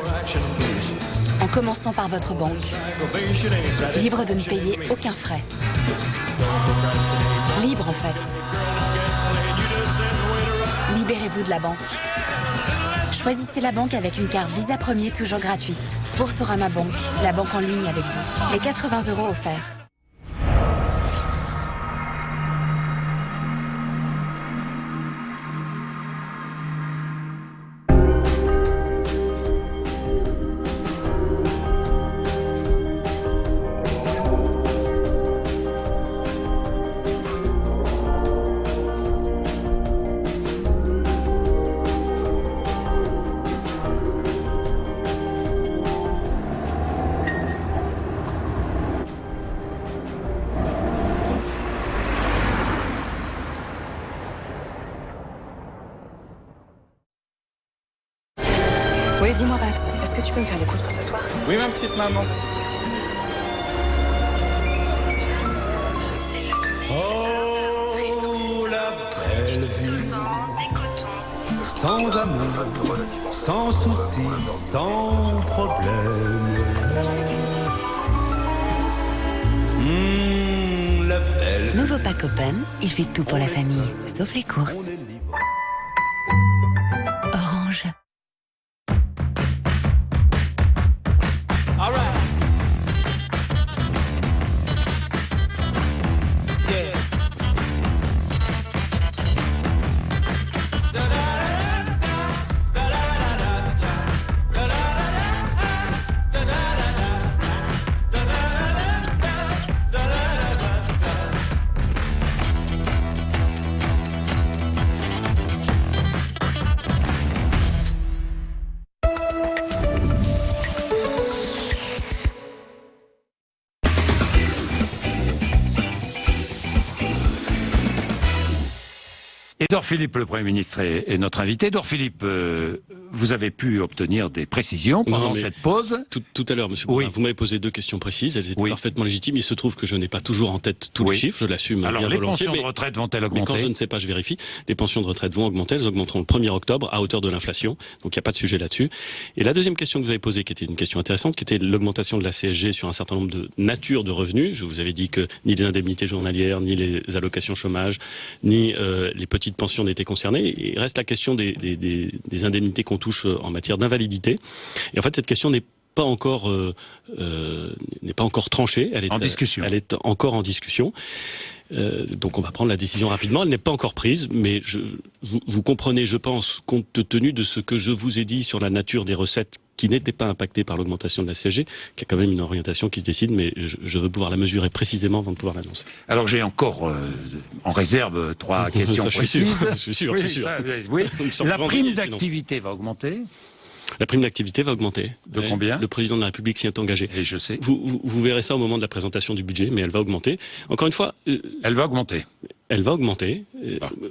En commençant par votre banque. Libre de ne payer aucun frais. Libre en fait. Libérez-vous de la banque. Choisissez la banque avec une carte Visa Premier toujours gratuite. Boursorama Banque, la banque en ligne avec vous. Et 80 € offerts. Oui, dis-moi Max, est-ce que tu peux me faire les courses pour ce soir? Oui, ma petite maman. Oh, la belle vie. Sans amour, sans souci, sans problème. La belle. Nouveau pack Open, il fait tout pour la famille, sauf les courses. Orange. All right. Yeah. Édouard Philippe, le Premier ministre, est notre invité. Édouard Philippe, vous avez pu obtenir des précisions pendant cette pause. Tout à l'heure, monsieur Bourdin, vous m'avez posé 2 questions précises, elles étaient parfaitement légitimes. Il se trouve que je n'ai pas toujours en tête tous les chiffres, je l'assume bien volontiers. Alors, les pensions de retraite vont-elles augmenter? Mais quand je ne sais pas, je vérifie. Les pensions de retraite vont augmenter, elles augmenteront le 1er octobre à hauteur de l'inflation, donc il n'y a pas de sujet là-dessus. Et la deuxième question que vous avez posée, qui était une question intéressante, qui était l'augmentation de la CSG sur un certain nombre de natures de revenus. Je vous avais dit que ni les indemnités journalières, ni les allocations chômage, ni les petites pensions n'étaient concernées. Il reste la question des indemnités qu'on touche en matière d'invalidité. Et en fait, cette question n'est pas encore tranchée. Elle est en discussion. Elle est encore en discussion. Donc on va prendre la décision rapidement. Elle n'est pas encore prise, mais vous comprenez, je pense, compte tenu de ce que je vous ai dit sur la nature des recettes qui n'étaient pas impactées par l'augmentation de la CSG, qu'il y a quand même une orientation qui se décide, mais je veux pouvoir la mesurer précisément avant de pouvoir l'annoncer. Alors j'ai encore en réserve 3 questions précises. Je suis sûr. Oui. La prime d'activité va augmenter. La prime d'activité va augmenter. De combien? Le président de la République s'y est engagé. Et je sais. Vous verrez ça au moment de la présentation du budget, mais elle va augmenter. Encore une fois... elle va augmenter. Elle va augmenter.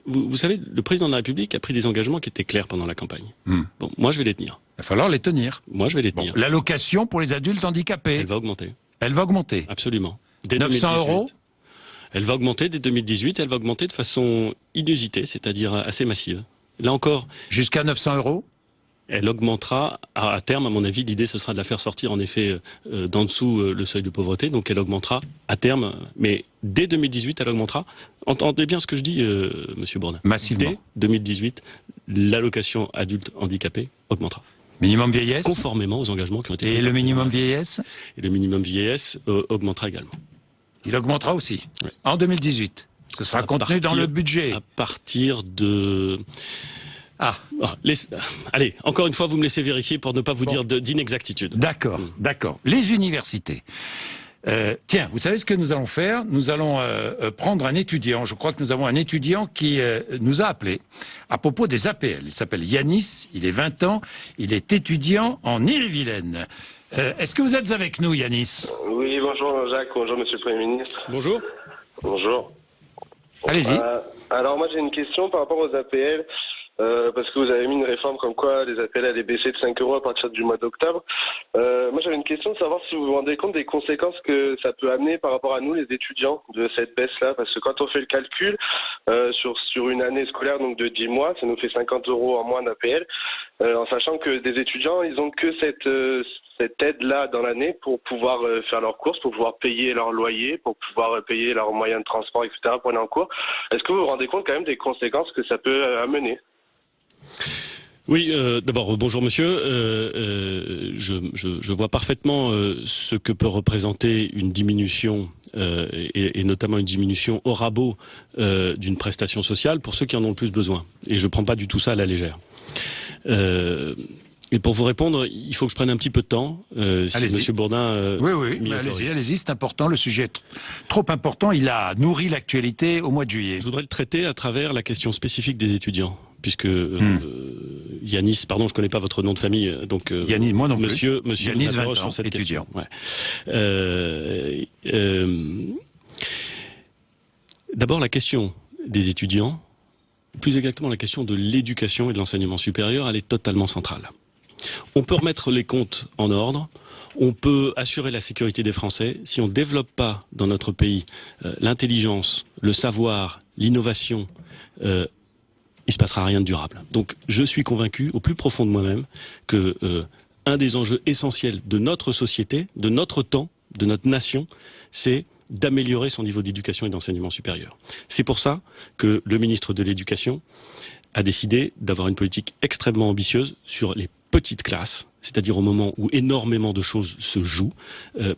Vous savez, le président de la République a pris des engagements qui étaient clairs pendant la campagne. Bon, moi je vais les tenir. Il va falloir les tenir. Moi je vais les tenir. L'allocation pour les adultes handicapés. Elle va augmenter. Elle va augmenter. Absolument. Dès 900 euros. Elle va augmenter dès 2018. Elle va augmenter de façon inusitée, c'est-à-dire assez massive. Là encore... Jusqu'à 900 euros. Elle augmentera à terme, à mon avis, l'idée ce sera de la faire sortir en effet d'en dessous le seuil de pauvreté, donc elle augmentera à terme, mais dès 2018 elle augmentera. Entendez bien ce que je dis, monsieur Bourdin. Massivement. Dès 2018, l'allocation adulte handicapé augmentera. Minimum vieillesse. Conformément aux engagements qui ont été pris. Et le minimum vieillesse. Et le minimum vieillesse augmentera également. Il augmentera aussi. Oui. En 2018. Ce sera contenu dans le budget. À partir de... allez, encore une fois, vous me laissez vérifier pour ne pas vous dire d'inexactitude. D'accord, d'accord. Les universités. Tiens, vous savez ce que nous allons faire? Nous allons prendre un étudiant. Je crois que nous avons un étudiant qui nous a appelé à propos des APL. Il s'appelle Yanis, il est 20 ans, il est étudiant en Ille-et-Vilaine. Est-ce que vous êtes avec nous, Yanis? Oui, bonjour Jacques, bonjour Monsieur le Premier ministre. Bonjour. Bonjour. Allez-y. Alors moi j'ai une question par rapport aux APL. Parce que vous avez mis une réforme comme quoi les APL allaient baisser de 5 euros à partir du mois d'octobre. Moi j'avais une question de savoir si vous vous rendez compte des conséquences que ça peut amener par rapport à nous les étudiants de cette baisse-là, parce que quand on fait le calcul sur une année scolaire donc de 10 mois, ça nous fait 50 euros en moins d'APL, en sachant que des étudiants ils ont que cette aide-là dans l'année pour pouvoir faire leurs courses, pour pouvoir payer leur loyer, pour pouvoir payer leurs moyens de transport, etc. pour aller en cours. Est-ce que vous vous rendez compte quand même des conséquences que ça peut amener? Oui, d'abord bonjour monsieur. Je vois parfaitement ce que peut représenter une diminution et notamment une diminution au rabot d'une prestation sociale pour ceux qui en ont le plus besoin. Et je prends pas du tout ça à la légère. Et pour vous répondre, il faut que je prenne un petit peu de temps. Si monsieur Bourdin... oui, allez-y, c'est important. Le sujet est trop important. Il a nourri l'actualité au mois de juillet. Je voudrais le traiter à travers la question spécifique des étudiants. Puisque Yanis, pardon, je connais pas votre nom de famille, donc Yanis, moi non plus. Monsieur Yanis, 20 ans, sur cette étudiant. Question. Ouais. D'abord la question des étudiants, plus exactement la question de l'éducation et de l'enseignement supérieur, elle est totalement centrale. On peut remettre les comptes en ordre, on peut assurer la sécurité des Français. Si on ne développe pas dans notre pays l'intelligence, le savoir, l'innovation, il ne se passera rien de durable. Donc je suis convaincu, au plus profond de moi-même, que un des enjeux essentiels de notre société, de notre temps, de notre nation, c'est d'améliorer son niveau d'éducation et d'enseignement supérieur. C'est pour ça que le ministre de l'Éducation a décidé d'avoir une politique extrêmement ambitieuse sur les petites classes, c'est-à-dire au moment où énormément de choses se jouent,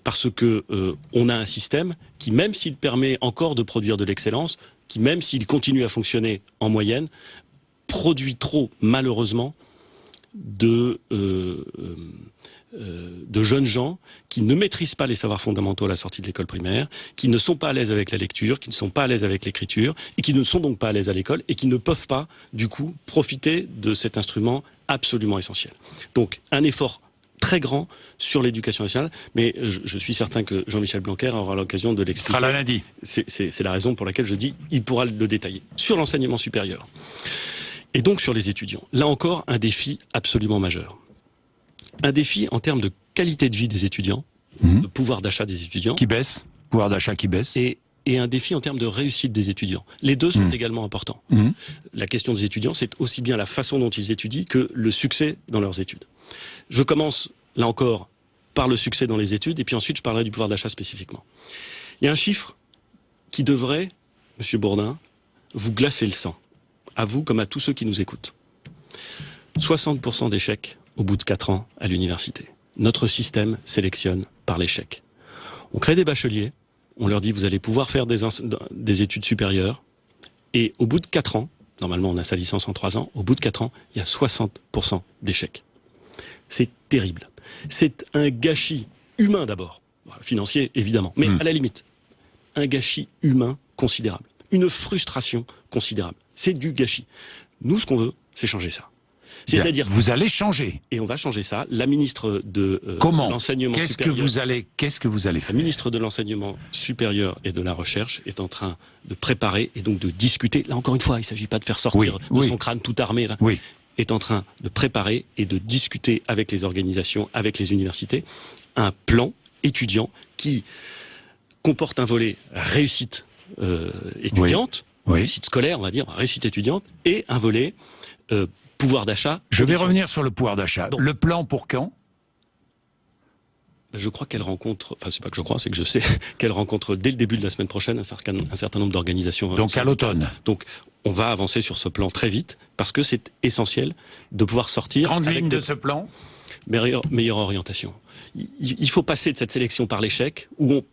parce que on a un système qui, même s'il permet encore de produire de l'excellence, qui, même s'il continue à fonctionner en moyenne, produit trop, malheureusement, de jeunes gens qui ne maîtrisent pas les savoirs fondamentaux à la sortie de l'école primaire, qui ne sont pas à l'aise avec la lecture, qui ne sont pas à l'aise avec l'écriture, et qui ne sont donc pas à l'aise à l'école, et qui ne peuvent pas, du coup, profiter de cet instrument absolument essentiel. Donc, un effort très grand sur l'éducation nationale, mais je suis certain que Jean-Michel Blanquer aura l'occasion de l'expliquer. Ce sera là lundi. C'est la raison pour laquelle je dis il pourra le détailler. Sur l'enseignement supérieur, et donc sur les étudiants. Là encore, un défi absolument majeur. Un défi en termes de qualité de vie des étudiants, de pouvoir d'achat des étudiants. Qui baisse, pouvoir d'achat qui baisse. Et un défi en termes de réussite des étudiants. Les deux sont également importants. La question des étudiants, c'est aussi bien la façon dont ils étudient que le succès dans leurs études. Je commence, là encore, par le succès dans les études, et puis ensuite je parlerai du pouvoir d'achat spécifiquement. Il y a un chiffre qui devrait, Monsieur Bourdin, vous glacer le sang, à vous comme à tous ceux qui nous écoutent. 60% d'échecs au bout de 4 ans à l'université. Notre système sélectionne par l'échec. On crée des bacheliers, on leur dit vous allez pouvoir faire des études supérieures, et au bout de 4 ans, normalement on a sa licence en 3 ans, au bout de 4 ans, il y a 60% d'échecs. C'est terrible. C'est un gâchis humain d'abord, financier évidemment, mais à la limite, un gâchis humain considérable, une frustration considérable. C'est du gâchis. Nous, ce qu'on veut, c'est changer ça. C'est-à-dire, vous allez changer. Et on va changer ça. La ministre de l'enseignement supérieur. Qu'est-ce que vous allez faire? La ministre de l'enseignement supérieur et de la recherche est en train de préparer et donc de discuter. Là encore une fois, il ne s'agit pas de faire sortir de son crâne tout armé. Là. Est en train de préparer et de discuter avec les organisations, avec les universités, un plan étudiant qui comporte un volet réussite étudiante, réussite scolaire, on va dire, réussite étudiante, et un volet pouvoir d'achat. Je vais revenir sur le pouvoir d'achat. Le plan pour quand? Je crois qu'elle rencontre, enfin c'est pas que je crois, c'est que je sais qu'elle rencontre dès le début de la semaine prochaine un certain nombre d'organisations. Donc à l'automne. Donc on va avancer sur ce plan très vite parce que c'est essentiel de pouvoir sortir. Grande ligne de ce plan. Meilleure orientation. Il faut passer de cette sélection par l'échec où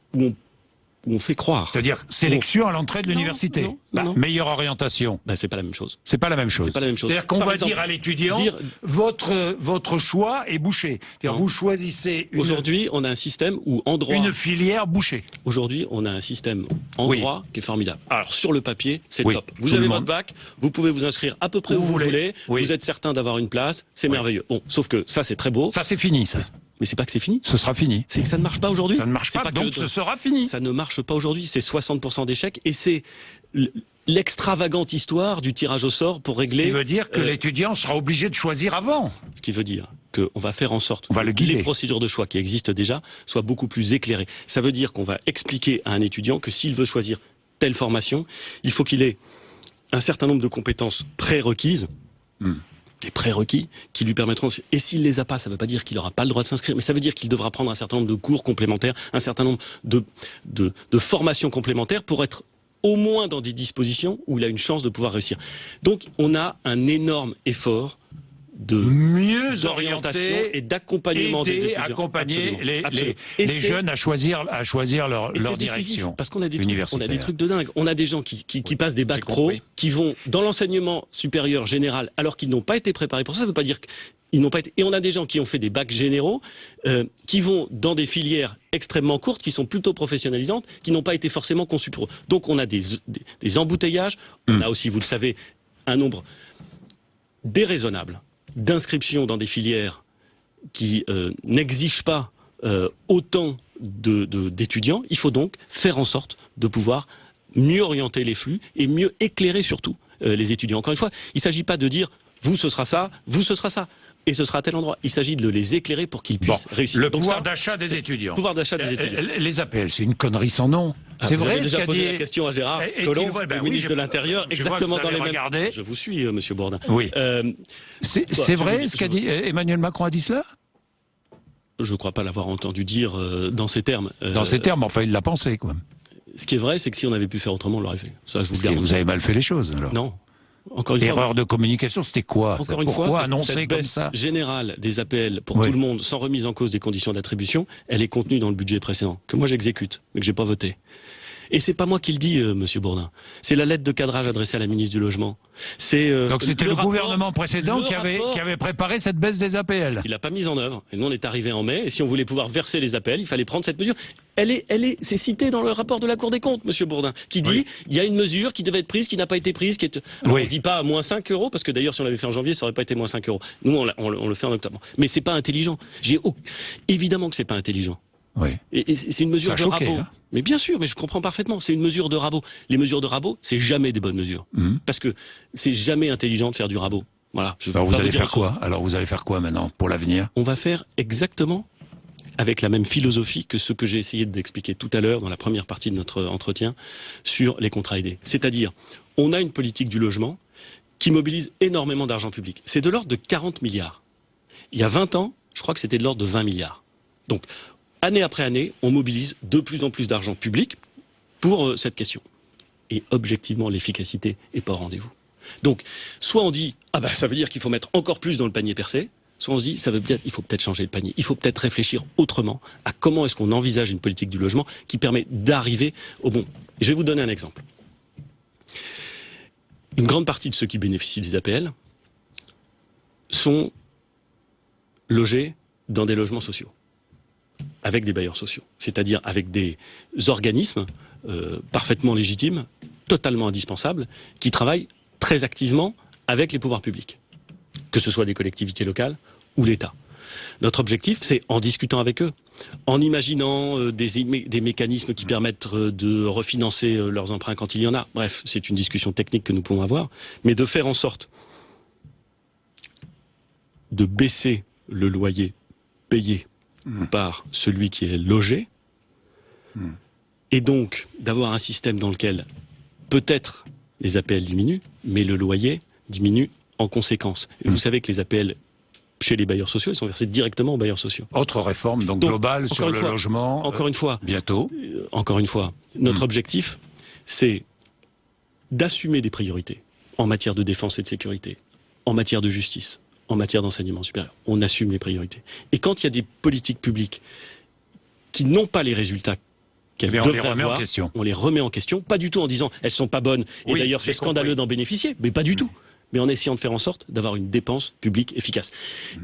on fait croire. C'est-à-dire sélection à l'entrée de l'université. Non. Meilleure orientation. C'est pas la même chose. C'est pas la même chose. C'est pas la même chose. C'est-à-dire qu'on va dire à l'étudiant, votre choix est bouché. C'est-à-dire vous choisissez Aujourd'hui, on a un système où en droit... Une filière bouchée. Aujourd'hui, on a un système en droit qui est formidable. Alors, sur le papier, c'est top. Vous avez votre bac, vous pouvez vous inscrire à peu près où vous voulez. Vous êtes certain d'avoir une place, c'est merveilleux. Bon, sauf que ça, c'est très beau. Ça, c'est fini, ça. Mais c'est pas que c'est fini. Ce sera fini. C'est que ça ne marche pas aujourd'hui. Ça ne marche pas, donc ce sera fini. Ça ne marche pas aujourd'hui. C'est 60% d'échecs et c'est l'extravagante histoire du tirage au sort pour régler... Ce qui veut dire que l'étudiant sera obligé de choisir avant. Ce qui veut dire qu'on va faire en sorte que les procédures de choix qui existent déjà soient beaucoup plus éclairées. Ça veut dire qu'on va expliquer à un étudiant que s'il veut choisir telle formation, il faut qu'il ait un certain nombre de compétences prérequises, des prérequis qui lui permettront, et s'il les a pas, ça ne veut pas dire qu'il n'aura pas le droit de s'inscrire, mais ça veut dire qu'il devra prendre un certain nombre de cours complémentaires, un certain nombre de formations complémentaires pour être au moins dans des dispositions où il a une chance de pouvoir réussir. Donc on a un énorme effort de mieux d'orientation et d'accompagnement des étudiants. Accompagner les jeunes à choisir leur direction. Parce qu'on a des trucs de dingue. On a des gens qui passent des bacs pro, qui vont dans l'enseignement supérieur général alors qu'ils n'ont pas été préparés pour ça. Ça ne veut pas dire qu'ils n'ont pas été. Et on a des gens qui ont fait des bacs généraux, qui vont dans des filières extrêmement courtes, qui sont plutôt professionnalisantes, qui n'ont pas été forcément conçues pour eux. Donc on a des embouteillages. On a aussi, vous le savez, un nombre déraisonnable d'inscription dans des filières qui n'exigent pas autant d'étudiants. Il faut donc faire en sorte de pouvoir mieux orienter les flux et mieux éclairer surtout les étudiants. Encore une fois, il ne s'agit pas de dire vous ce sera ça, vous ce sera ça. et ce sera à tel endroit. Il s'agit de les éclairer pour qu'ils puissent réussir. Le Donc pouvoir ça, d'achat des étudiants. Pouvoir d'achat des étudiants. Les APL, c'est une connerie sans nom. C'est vous vrai avez ce déjà qu'a posé dit la question à Gérard et Collomb, ben le oui, ministre de l'Intérieur, exactement dans les mêmes. Regardé. Je vous suis, Monsieur Bourdin. Oui. C'est vrai ce qu'a dit Emmanuel Macron a dit cela? Je ne crois pas l'avoir entendu dire dans ces termes. Dans ces termes, enfin, il l'a pensé, quoi. Ce qui est vrai, c'est que si on avait pu faire autrement, on l'aurait fait. Ça, je vous le Et garantis. vous avez mal fait les choses, alors. Non. Encore une fois. Erreur de communication, c'était quoi? Encore une Pourquoi fois, annoncer cette comme baisse ça générale des APL pour tout le monde, sans remise en cause des conditions d'attribution, elle est contenue dans le budget précédent, que moi j'exécute, mais que j'ai pas voté. Et c'est pas moi qui le dis, Monsieur Bourdin. C'est la lettre de cadrage adressée à la ministre du Logement. Donc c'était le gouvernement précédent qui avait préparé cette baisse des APL. Il l'a pas mise en œuvre. Et nous, on est arrivé en mai. Et si on voulait pouvoir verser les APL, il fallait prendre cette mesure. C'est cité dans le rapport de la Cour des comptes, Monsieur Bourdin, qui dit il y a une mesure qui devait être prise, qui n'a pas été prise, qui est. Alors, on dit pas moins 5 euros, parce que d'ailleurs, si on l'avait fait en janvier, ça aurait pas été moins 5 euros. Nous, on le fait en octobre. Mais c'est pas intelligent. Évidemment que c'est pas intelligent. Oui. Et c'est une mesure de rabot. Hein. Mais bien sûr, mais je comprends parfaitement. C'est une mesure de rabot. Les mesures de rabot, c'est jamais des bonnes mesures. Parce que c'est jamais intelligent de faire du rabot. Voilà. Alors vous allez faire quoi? Alors vous allez faire quoi maintenant pour l'avenir? On va faire exactement avec la même philosophie que ce que j'ai essayé d'expliquer tout à l'heure dans la première partie de notre entretien sur les contrats aidés. C'est-à-dire, on a une politique du logement qui mobilise énormément d'argent public. C'est de l'ordre de 40 milliards. Il y a 20 ans, je crois que c'était de l'ordre de 20 milliards. Donc, année après année, on mobilise de plus en plus d'argent public pour cette question. Et objectivement, l'efficacité n'est pas au rendez-vous. Donc, soit on dit, ça veut dire qu'il faut mettre encore plus dans le panier percé, soit on se dit, il faut peut-être changer le panier. Il faut peut-être réfléchir autrement à comment est-ce qu'on envisage une politique du logement qui permet d'arriver au bon. Et je vais vous donner un exemple. Une grande partie de ceux qui bénéficient des APL sont logés dans des logements sociaux, avec des bailleurs sociaux, c'est-à-dire avec des organismes parfaitement légitimes, totalement indispensables, qui travaillent très activement avec les pouvoirs publics, que ce soit des collectivités locales ou l'État. Notre objectif, c'est en discutant avec eux, en imaginant des mécanismes qui permettent de refinancer leurs emprunts quand il y en a. Bref, c'est une discussion technique que nous pouvons avoir, mais de faire en sorte de baisser le loyer payé par celui qui est logé, et donc d'avoir un système dans lequel peut-être les APL diminuent, mais le loyer diminue en conséquence. Et vous savez que les APL chez les bailleurs sociaux, ils sont versés directement aux bailleurs sociaux. Autre réforme donc globale sur le logement. Encore une fois. Bientôt. Encore une fois. Notre objectif, c'est d'assumer des priorités en matière de défense et de sécurité, en matière de justice, en matière d'enseignement supérieur. On assume les priorités. Et quand il y a des politiques publiques qui n'ont pas les résultats qu'elles devraient avoir, on les remet en question, pas du tout en disant elles sont pas bonnes, et d'ailleurs c'est scandaleux d'en bénéficier, mais pas du tout. Mais en essayant de faire en sorte d'avoir une dépense publique efficace.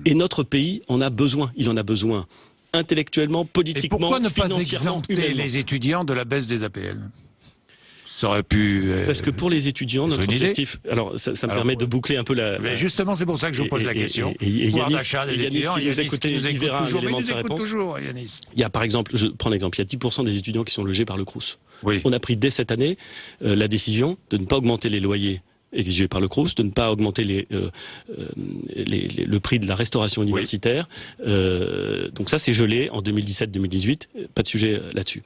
Et notre pays en a besoin. Il en a besoin intellectuellement, politiquement, financièrement. Et pourquoi ne pas exempter les étudiants de la baisse des APL? Ça aurait pu... Parce que pour les étudiants, notre objectif... Alors, ça me permet de boucler un peu la... Mais justement, c'est pour ça que je vous pose la question. Et Yanis, qui nous écoute, il verra un élément de sa réponse. Toujours, Yanis. Il y a par exemple, je prends l'exemple, il y a 10% des étudiants qui sont logés par le Crous. Oui. On a pris dès cette année la décision de ne pas augmenter les loyers exigé par le Crous, de ne pas augmenter le prix de la restauration universitaire. Donc ça, c'est gelé en 2017-2018. Pas de sujet là-dessus.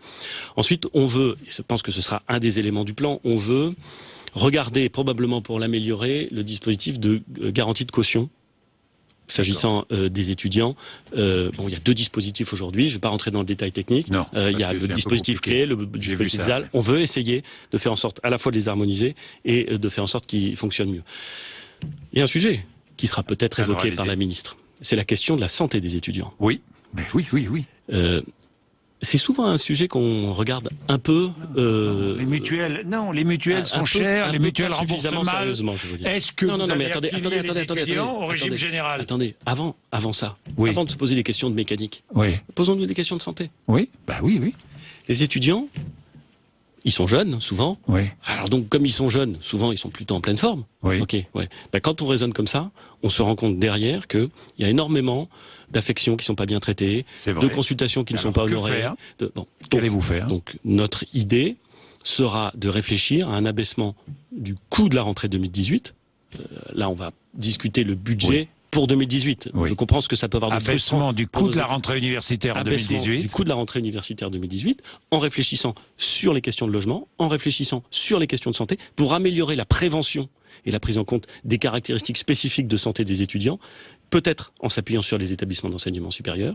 Ensuite, on veut, et je pense que ce sera un des éléments du plan, on veut regarder, probablement pour l'améliorer, le dispositif de garantie de caution. S'agissant des étudiants, il y a deux dispositifs aujourd'hui. Je ne vais pas rentrer dans le détail technique. Il y a le dispositif clé, le dispositif ZAL. On veut essayer de faire en sorte à la fois de les harmoniser et de faire en sorte qu'ils fonctionnent mieux. Il y a un sujet qui sera peut-être évoqué par la ministre. C'est la question de la santé des étudiants. Oui, mais oui. C'est souvent un sujet qu'on regarde un peu... les mutuelles sont chères, les mutuelles remboursent mal. Est-ce que vous allez affilier les étudiants au régime général? Attendez, avant ça, avant de se poser des questions de mécanique, posons-nous des questions de santé. Oui. Les étudiants, ils sont jeunes, souvent. Alors donc, comme ils sont jeunes, souvent, ils sont plutôt en pleine forme. Quand on raisonne comme ça, on se rend compte derrière qu'il y a énormément d'affections qui ne sont pas bien traitées, de consultations qui ne sont pas honorées. Qu'allez-vous faire? Donc, notre idée sera de réfléchir à un abaissement du coût de la rentrée 2018. Là, on va discuter le budget pour 2018. Oui. Je comprends ce que ça peut avoir de frustrant. Abaissement du coût de la rentrée universitaire en 2018. Du coût de la rentrée universitaire 2018, en réfléchissant sur les questions de logement, en réfléchissant sur les questions de santé, pour améliorer la prévention et la prise en compte des caractéristiques spécifiques de santé des étudiants, peut-être en s'appuyant sur les établissements d'enseignement supérieur.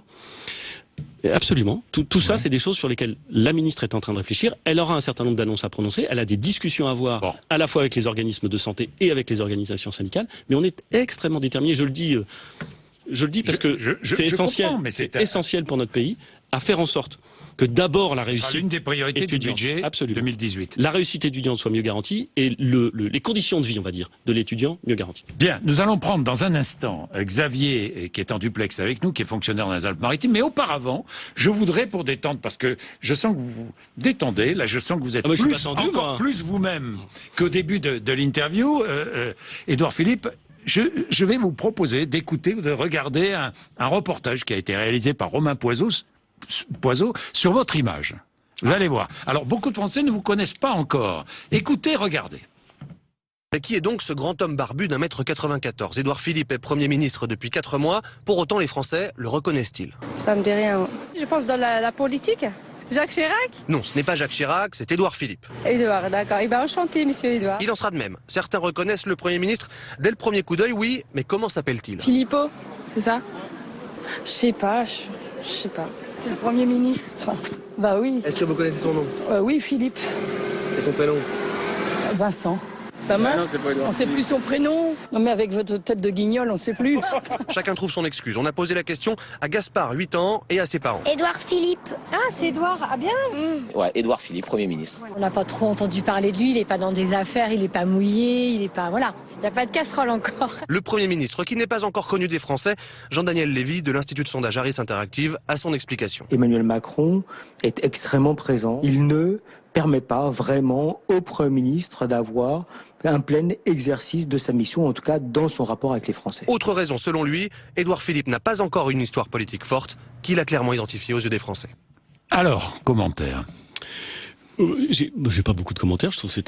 Et absolument. Tout ça, c'est des choses sur lesquelles la ministre est en train de réfléchir. Elle aura un certain nombre d'annonces à prononcer. Elle a des discussions à avoir, à la fois avec les organismes de santé et avec les organisations syndicales. Mais on est extrêmement déterminés. Je le dis parce que c'est essentiel. Comprends, mais c'est essentiel pour notre pays à faire en sorte que d'abord la réussite. C'est l'une des priorités du budget 2018. La réussite étudiante soit mieux garantie et les conditions de vie, on va dire, de l'étudiant mieux garanties. Bien, nous allons prendre dans un instant Xavier, qui est en duplex avec nous, qui est fonctionnaire dans les Alpes-Maritimes. Mais auparavant, je voudrais, pour détendre, parce que je sens que vous vous détendez, là je sens que vous êtes encore plus vous-même qu'au début de l'interview. Édouard Philippe, je vais vous proposer d'écouter ou de regarder un reportage qui a été réalisé par Romain Poiseau sur votre image. Vous allez voir. Alors, beaucoup de Français ne vous connaissent pas encore. Écoutez, regardez. Mais qui est donc ce grand homme barbu d'1m94 ? Édouard Philippe est Premier ministre depuis 4 mois. Pour autant, les Français le reconnaissent-ils ? Ça me dit rien. Je pense dans la politique. Jacques Chirac ? Non, ce n'est pas Jacques Chirac, c'est Édouard Philippe. Édouard, d'accord. Eh bien, enchanté, monsieur Édouard. Il en sera de même. Certains reconnaissent le Premier ministre dès le premier coup d'œil, oui, mais comment s'appelle-t-il ? Philippot, c'est ça ? Je sais pas. C'est le Premier ministre. Bah oui. Est-ce que vous connaissez son nom ? Oui, Philippe. Et son prénom ? Vincent. Bah mince, on sait plus son prénom. Non mais avec votre tête de guignol, on sait plus. Chacun trouve son excuse. On a posé la question à Gaspard, 8 ans, et à ses parents. Édouard Philippe. Ah, c'est Édouard. Ah bien. Ouais, Édouard Philippe, Premier ministre. On n'a pas trop entendu parler de lui, il n'est pas dans des affaires, il n'est pas mouillé, il n'est pas... Voilà, il n'y a pas de casserole encore. Le Premier ministre, qui n'est pas encore connu des Français, Jean-Daniel Lévy, de l'Institut de sondage Harris Interactive, a son explication. Emmanuel Macron est extrêmement présent. Il ne permet pas vraiment au Premier ministre d'avoir un plein exercice de sa mission, en tout cas dans son rapport avec les Français. Autre raison, selon lui, Édouard Philippe n'a pas encore une histoire politique forte qu'il a clairement identifiée aux yeux des Français. Alors, commentaire. J'ai pas beaucoup de commentaires. Je trouve que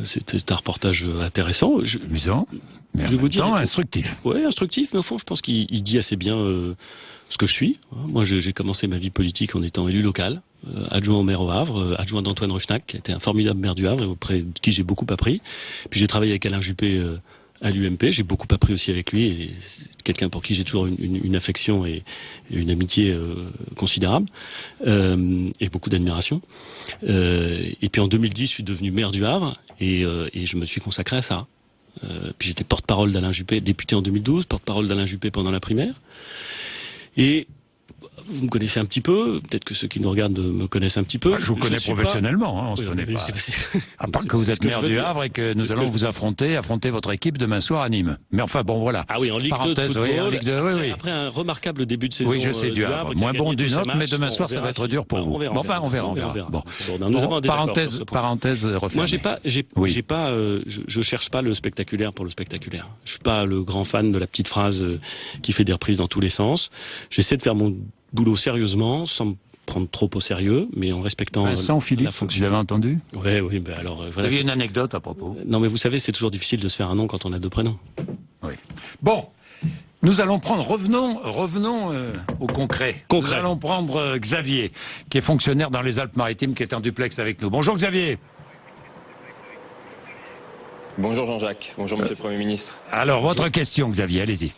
c'est un reportage intéressant. Amusant, mais je vais vous dire instructif. Oui, instructif, mais au fond, je pense qu'il dit assez bien ce que je suis. Moi, j'ai commencé ma vie politique en étant élu local, adjoint au maire au Havre, adjoint d'Antoine Ruffnac, qui était un formidable maire du Havre et auprès de qui j'ai beaucoup appris. Puis j'ai travaillé avec Alain Juppé à l'UMP, j'ai beaucoup appris aussi avec lui, et c'est quelqu'un pour qui j'ai toujours une affection et une amitié considérable, et beaucoup d'admiration. Et puis en 2010, je suis devenu maire du Havre, et je me suis consacré à ça. Puis j'étais porte-parole d'Alain Juppé, député en 2012, porte-parole d'Alain Juppé pendant la primaire. Et vous me connaissez un petit peu, peut-être que ceux qui nous regardent me connaissent un petit peu. Je vous connais professionnellement, on se connaît pas. À part que vous êtes maire du Havre et que nous allons vous affronter votre équipe demain soir à Nîmes. Mais enfin, bon, voilà. Ah oui, en Ligue 2 de football, oui, en Ligue 2, oui. Après un remarquable début de saison. Oui, je sais, du Havre. Moins bon d'une autre, mais demain soir, ça va être dur pour vous. Enfin, on verra. Bon, nous avons un désaccord. Parenthèse refermée. Moi, je cherche pas le spectaculaire pour le spectaculaire. Je suis pas le grand fan de la petite phrase qui fait des reprises dans tous les sens. J'essaie de faire mon boulot sérieusement, sans me prendre trop au sérieux, mais en respectant Vincent Philippe, vous avez entendu ? Oui, ben alors voilà. Vous avez une anecdote à propos ? Non, mais vous savez, c'est toujours difficile de se faire un nom quand on a 2 prénoms. Oui. Bon, nous allons prendre, revenons au concret. Nous allons prendre Xavier, qui est fonctionnaire dans les Alpes-Maritimes, qui est en duplex avec nous. Bonjour Xavier. Bonjour Jean-Jacques, bonjour Monsieur le Premier ministre. Alors, votre question Xavier, allez-y.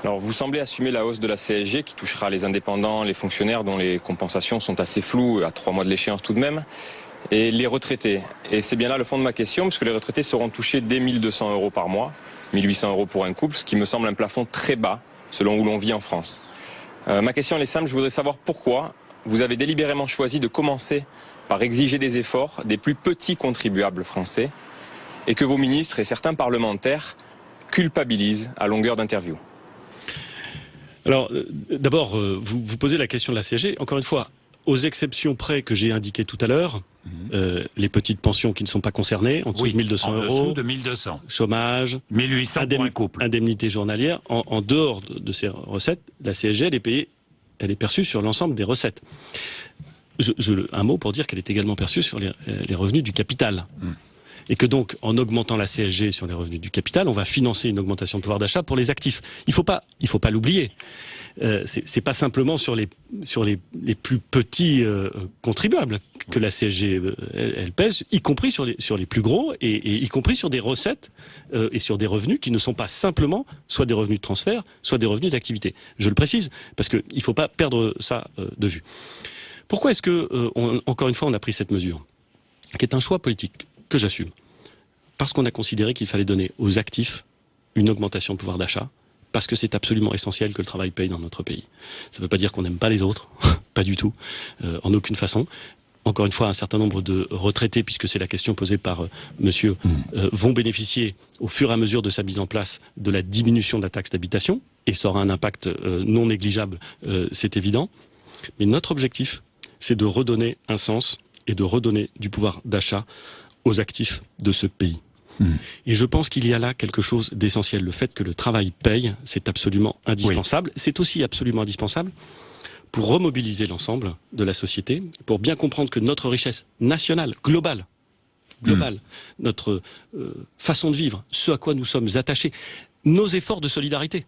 Alors, vous semblez assumer la hausse de la CSG qui touchera les indépendants, les fonctionnaires dont les compensations sont assez floues, à 3 mois de l'échéance tout de même, et les retraités. Et c'est bien là le fond de ma question, parce que les retraités seront touchés dès 1 200 € par mois, 1 800 € pour un couple, ce qui me semble un plafond très bas, selon où l'on vit en France. Ma question elle est simple, je voudrais savoir pourquoi vous avez délibérément choisi de commencer par exiger des efforts des plus petits contribuables français, et que vos ministres et certains parlementaires culpabilisent à longueur d'interview. Alors, d'abord, vous posez la question de la CSG. Encore une fois, aux exceptions près que j'ai indiquées tout à l'heure, les petites pensions qui ne sont pas concernées, en dessous de 1 200 €. En dessous de 1 200. Chômage. 1 800 pour un couple. Indemnité journalière. En dehors de ces recettes, la CSG, elle est perçue sur l'ensemble des recettes. Un mot pour dire qu'elle est également perçue sur les revenus du capital. Et que donc, en augmentant la CSG sur les revenus du capital, on va financer une augmentation de pouvoir d'achat pour les actifs. Il faut pas l'oublier. C'est pas simplement sur les plus petits contribuables que la CSG elle pèse, y compris sur les plus gros et y compris sur des recettes et sur des revenus qui ne sont pas simplement soit des revenus de transfert, soit des revenus d'activité. Je le précise parce que il faut pas perdre ça de vue. Pourquoi est-ce que encore une fois on a pris cette mesure, qui est un choix politique que j'assume, parce qu'on a considéré qu'il fallait donner aux actifs une augmentation de pouvoir d'achat, parce que c'est absolument essentiel que le travail paye dans notre pays. Ça ne veut pas dire qu'on n'aime pas les autres, pas du tout, en aucune façon. Encore une fois, un certain nombre de retraités, puisque c'est la question posée par monsieur, vont bénéficier au fur et à mesure de sa mise en place de la diminution de la taxe d'habitation, et ça aura un impact non négligeable, c'est évident. Mais notre objectif, c'est de redonner un sens et de redonner du pouvoir d'achat aux actifs de ce pays. Et je pense qu'il y a là quelque chose d'essentiel. Le fait que le travail paye, c'est absolument indispensable. Oui. C'est aussi absolument indispensable pour remobiliser l'ensemble de la société, pour bien comprendre que notre richesse nationale, globale, notre façon de vivre, ce à quoi nous sommes attachés, nos efforts de solidarité,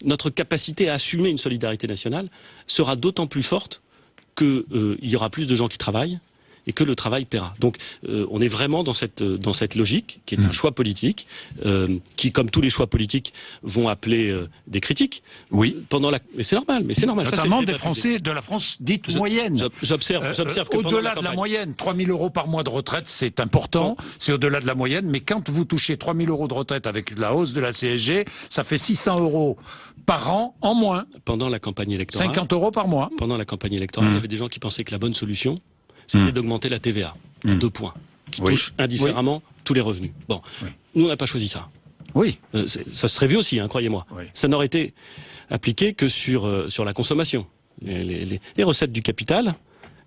notre capacité à assumer une solidarité nationale sera d'autant plus forte qu'il y aura plus de gens qui travaillent et que le travail paiera. Donc on est vraiment dans cette logique, qui est un choix politique, qui, comme tous les choix politiques, vont appeler des critiques. Oui. Mais c'est normal, Notamment des Français de la France dite moyenne. J'observe que au-delà de la moyenne, 3 000 euros par mois de retraite, c'est important, c'est au-delà de la moyenne, mais quand vous touchez 3 000 euros de retraite avec la hausse de la CSG, ça fait 600 euros par an en moins. Pendant la campagne électorale. 50 euros par mois. Pendant la campagne électorale, il y avait des gens qui pensaient que la bonne solution, c'était d'augmenter la TVA à 2 points, qui touche indifféremment tous les revenus. Bon, nous on n'a pas choisi ça. Oui. Ça se serait vu aussi, croyez-moi. Oui. Ça n'aurait été appliqué que sur la consommation. Les recettes du capital,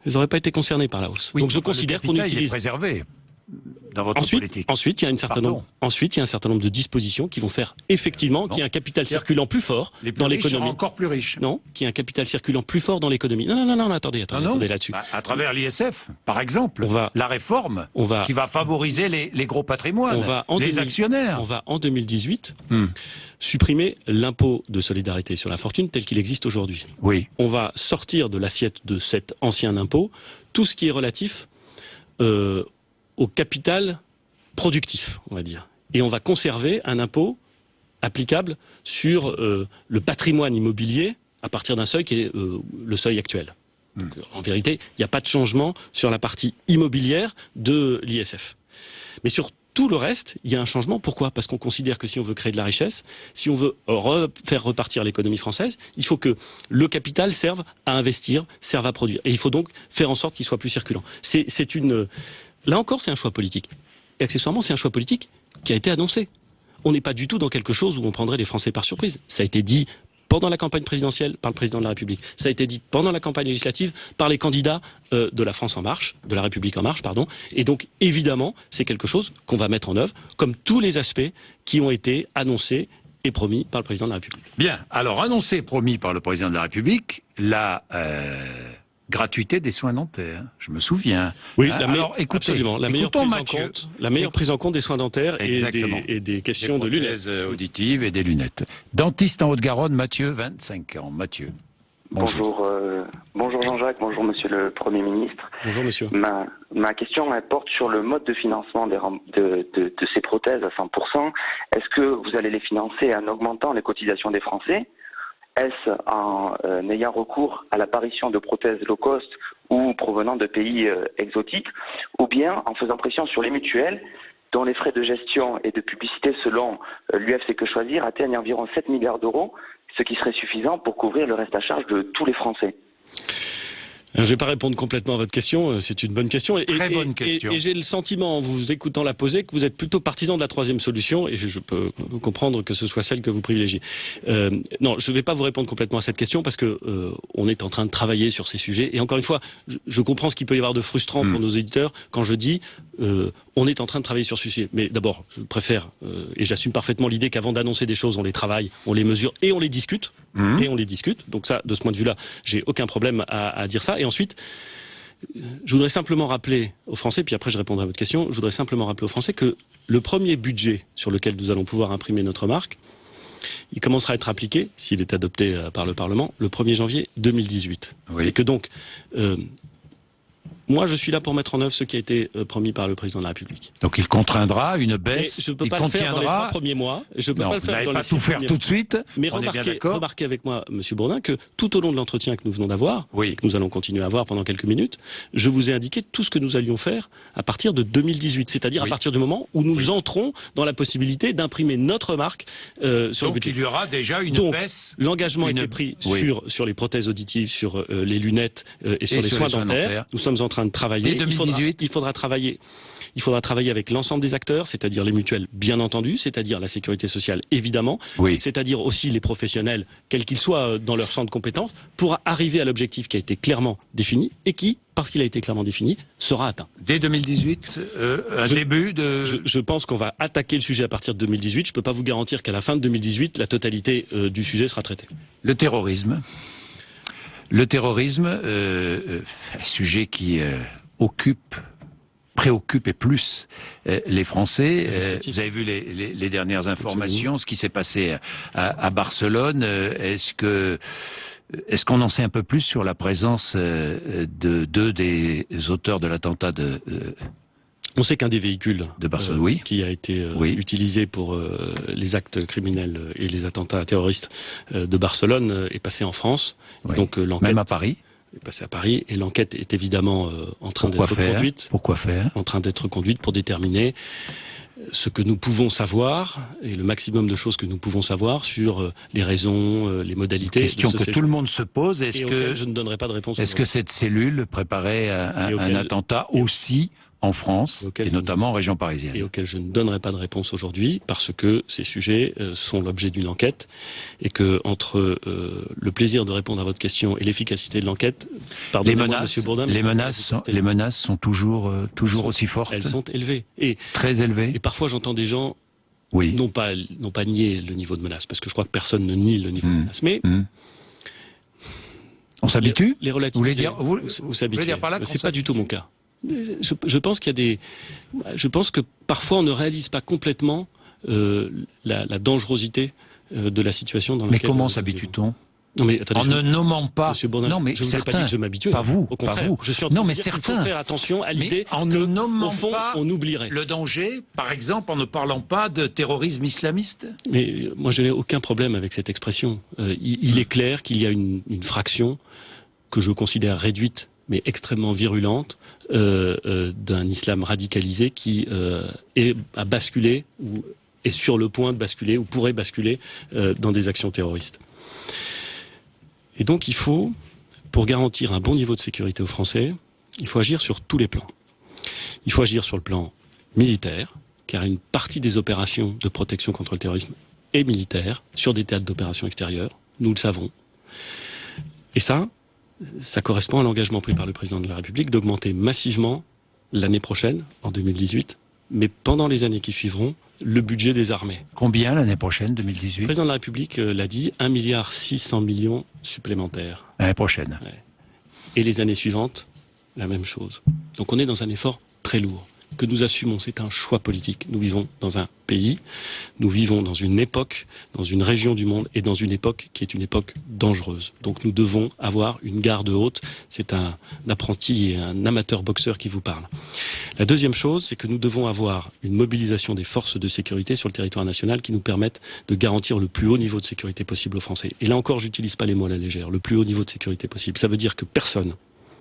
elles n'auraient pas été concernées par la hausse. Oui, donc je considère qu'on utilise... Il est préservé dans votre politique. Ensuite, il y a un certain nombre de dispositions qui vont faire effectivement qu'il y ait un capital circulant plus fort dans l'économie. Encore plus riches. Non, qu'il y ait un capital circulant plus fort dans l'économie. Non, attendez là-dessus. À travers l'ISF, par exemple, la réforme qui va favoriser les gros patrimoines, les actionnaires. On va en 2018 supprimer l'impôt de solidarité sur la fortune tel qu'il existe aujourd'hui. Oui. On va sortir de l'assiette de cet ancien impôt tout ce qui est relatif au capital productif, on va dire. Et on va conserver un impôt applicable sur le patrimoine immobilier à partir d'un seuil qui est le seuil actuel. Donc, en vérité, il n'y a pas de changement sur la partie immobilière de l'ISF. Mais sur tout le reste, il y a un changement. Pourquoi ? Parce qu'on considère que si on veut créer de la richesse, si on veut faire repartir l'économie française, il faut que le capital serve à investir, serve à produire. Et il faut donc faire en sorte qu'il soit plus circulant. Là encore, c'est un choix politique. Et accessoirement, c'est un choix politique qui a été annoncé. On n'est pas du tout dans quelque chose où on prendrait les Français par surprise. Ça a été dit pendant la campagne présidentielle par le président de la République. Ça a été dit pendant la campagne législative par les candidats de la France en marche, de la République en marche, pardon. Et donc, évidemment, c'est quelque chose qu'on va mettre en œuvre, comme tous les aspects qui ont été annoncés et promis par le président de la République. Bien. Alors, annoncé et promis par le président de la République, la gratuité des soins dentaires, je me souviens. Oui, absolument. La meilleure prise en compte des soins dentaires et des questions de lunettes auditives et des lunettes. Dentiste en Haute-Garonne, Mathieu, 25 ans. Mathieu. Bonjour Jean-Jacques, bonjour Monsieur le Premier ministre. Bonjour Monsieur. Ma question elle porte sur le mode de financement de ces prothèses à 100%. Est-ce que vous allez les financer en augmentant les cotisations des Français ? Est-ce en ayant recours à l'apparition de prothèses low cost ou provenant de pays exotiques, ou bien en faisant pression sur les mutuelles dont les frais de gestion et de publicité selon l'UFC Que Choisir atteignent environ 7 milliards d'euros, ce qui serait suffisant pour couvrir le reste à charge de tous les Français? Je ne vais pas répondre complètement à votre question, c'est une bonne question. Très bonne question. Et j'ai le sentiment, en vous écoutant la poser, que vous êtes plutôt partisan de la troisième solution, et je peux comprendre que ce soit celle que vous privilégiez. Non, je ne vais pas vous répondre complètement à cette question, parce que on est en train de travailler sur ces sujets. Et encore une fois, je comprends ce qu'il peut y avoir de frustrant pour nos éditeurs quand je dis on est en train de travailler sur ce sujet. Mais d'abord, je préfère, et j'assume parfaitement l'idée qu'avant d'annoncer des choses, on les travaille, on les mesure et on les discute. Donc ça, de ce point de vue-là, j'ai aucun problème à dire ça. Et ensuite, Je voudrais simplement rappeler aux Français, puis après je répondrai à votre question, je voudrais simplement rappeler aux Français que le premier budget sur lequel nous allons pouvoir imprimer notre marque, il commencera à être appliqué, s'il est adopté par le Parlement, le 1er janvier 2018. Oui. Et que donc, moi je suis là pour mettre en œuvre ce qui a été promis par le Président de la République. Donc il contraindra une baisse, je ne peux il pas le faire dans les 3 premiers mois, je peux non, pas le faire dans les 6 tout faire tout de suite, mais on est bien d'accord. remarquez avec moi, Monsieur Bourdin, que tout au long de l'entretien que nous venons d'avoir, et que nous allons continuer à avoir pendant quelques minutes, je vous ai indiqué tout ce que nous allions faire à partir de 2018, c'est-à-dire à partir du moment où nous entrons dans la possibilité d'imprimer notre marque sur le budget. Donc il y aura déjà une baisse. L'engagement a été pris sur les prothèses auditives, sur les lunettes et sur les soins dentaires. Nous sommes en train de travailler. Il faudra travailler avec l'ensemble des acteurs, c'est-à-dire les mutuelles, bien entendu, c'est-à-dire la sécurité sociale, évidemment, c'est-à-dire aussi les professionnels, quels qu'ils soient dans leur champ de compétences, pour arriver à l'objectif qui a été clairement défini et qui, parce qu'il a été clairement défini, sera atteint. Dès 2018, Je pense qu'on va attaquer le sujet à partir de 2018. Je ne peux pas vous garantir qu'à la fin de 2018, la totalité du sujet sera traitée. Le terrorisme, sujet qui préoccupe et plus les Français. Vous avez vu les dernières informations, ce qui s'est passé à Barcelone. Est-ce qu'on en sait un peu plus sur la présence de deux des auteurs de l'attentat de On sait qu'un des véhicules Barcelone, qui a été utilisé pour les actes criminels et les attentats terroristes de Barcelone est passé en France. Donc l'enquête même à Paris est passée à Paris et l'enquête est évidemment en train d'être conduite. Pourquoi faire En train d'être conduite pour déterminer ce que nous pouvons savoir et le maximum de choses que nous pouvons savoir sur les raisons, les modalités. Question que tout le monde se pose. Est-ce que je ne donnerai pas de réponse. Est-ce que cette cellule préparait un attentat aussi en France, et notamment en région parisienne. Et auquel je ne donnerai pas de réponse aujourd'hui, parce que ces sujets sont l'objet d'une enquête, et que entre le plaisir de répondre à votre question et l'efficacité de l'enquête, pardonnez-moi, Monsieur Bourdin, les menaces sont toujours aussi fortes. Elles sont élevées. Très élevées. Et parfois j'entends des gens non pas nier le niveau de menace, parce que je crois que personne ne nie le niveau de menace, mais on s'habitue. Les relativiser. Vous s'habituez. C'est pas du tout mon cas. Je pense je pense que parfois on ne réalise pas complètement la dangerosité de la situation dans laquelle. Mais comment s'habitue-t-on? Non mais attendez, en ne nommant pas. Monsieur Bourdin, non mais je vous ai pas dit que je m'habituais. Pas vous. Au contraire, pas vous. Je suis en train de dire qu'il faut faire attention à l'idée en ne nommant au fond, pas on oublierait le danger, par exemple, en ne parlant pas de terrorisme islamiste. Mais moi, je n'ai aucun problème avec cette expression. Il est clair qu'il y a une fraction que je considère réduite, mais extrêmement virulente, d'un islam radicalisé qui a basculé ou est sur le point de basculer ou pourrait basculer dans des actions terroristes. Et donc il faut, pour garantir un bon niveau de sécurité aux Français, il faut agir sur tous les plans. Il faut agir sur le plan militaire, car une partie des opérations de protection contre le terrorisme est militaire, sur des théâtres d'opérations extérieures, nous le savons. Et ça correspond à l'engagement pris par le président de la République d'augmenter massivement l'année prochaine, en 2018, mais pendant les années qui suivront, le budget des armées. Combien l'année prochaine, 2018 ? Le président de la République l'a dit, 1,6 milliard supplémentaires. L'année prochaine. Ouais. Et les années suivantes, la même chose. Donc on est dans un effort très lourd, que nous assumons, c'est un choix politique. Nous vivons dans un pays, nous vivons dans une époque, dans une région du monde, et dans une époque qui est une époque dangereuse. Donc nous devons avoir une garde haute. C'est un apprenti et un amateur boxeur qui vous parle. La deuxième chose, c'est que nous devons avoir une mobilisation des forces de sécurité sur le territoire national qui nous permettent de garantir le plus haut niveau de sécurité possible aux Français. Et là encore, j'utilise pas les mots à la légère. Le plus haut niveau de sécurité possible. Ça veut dire que personne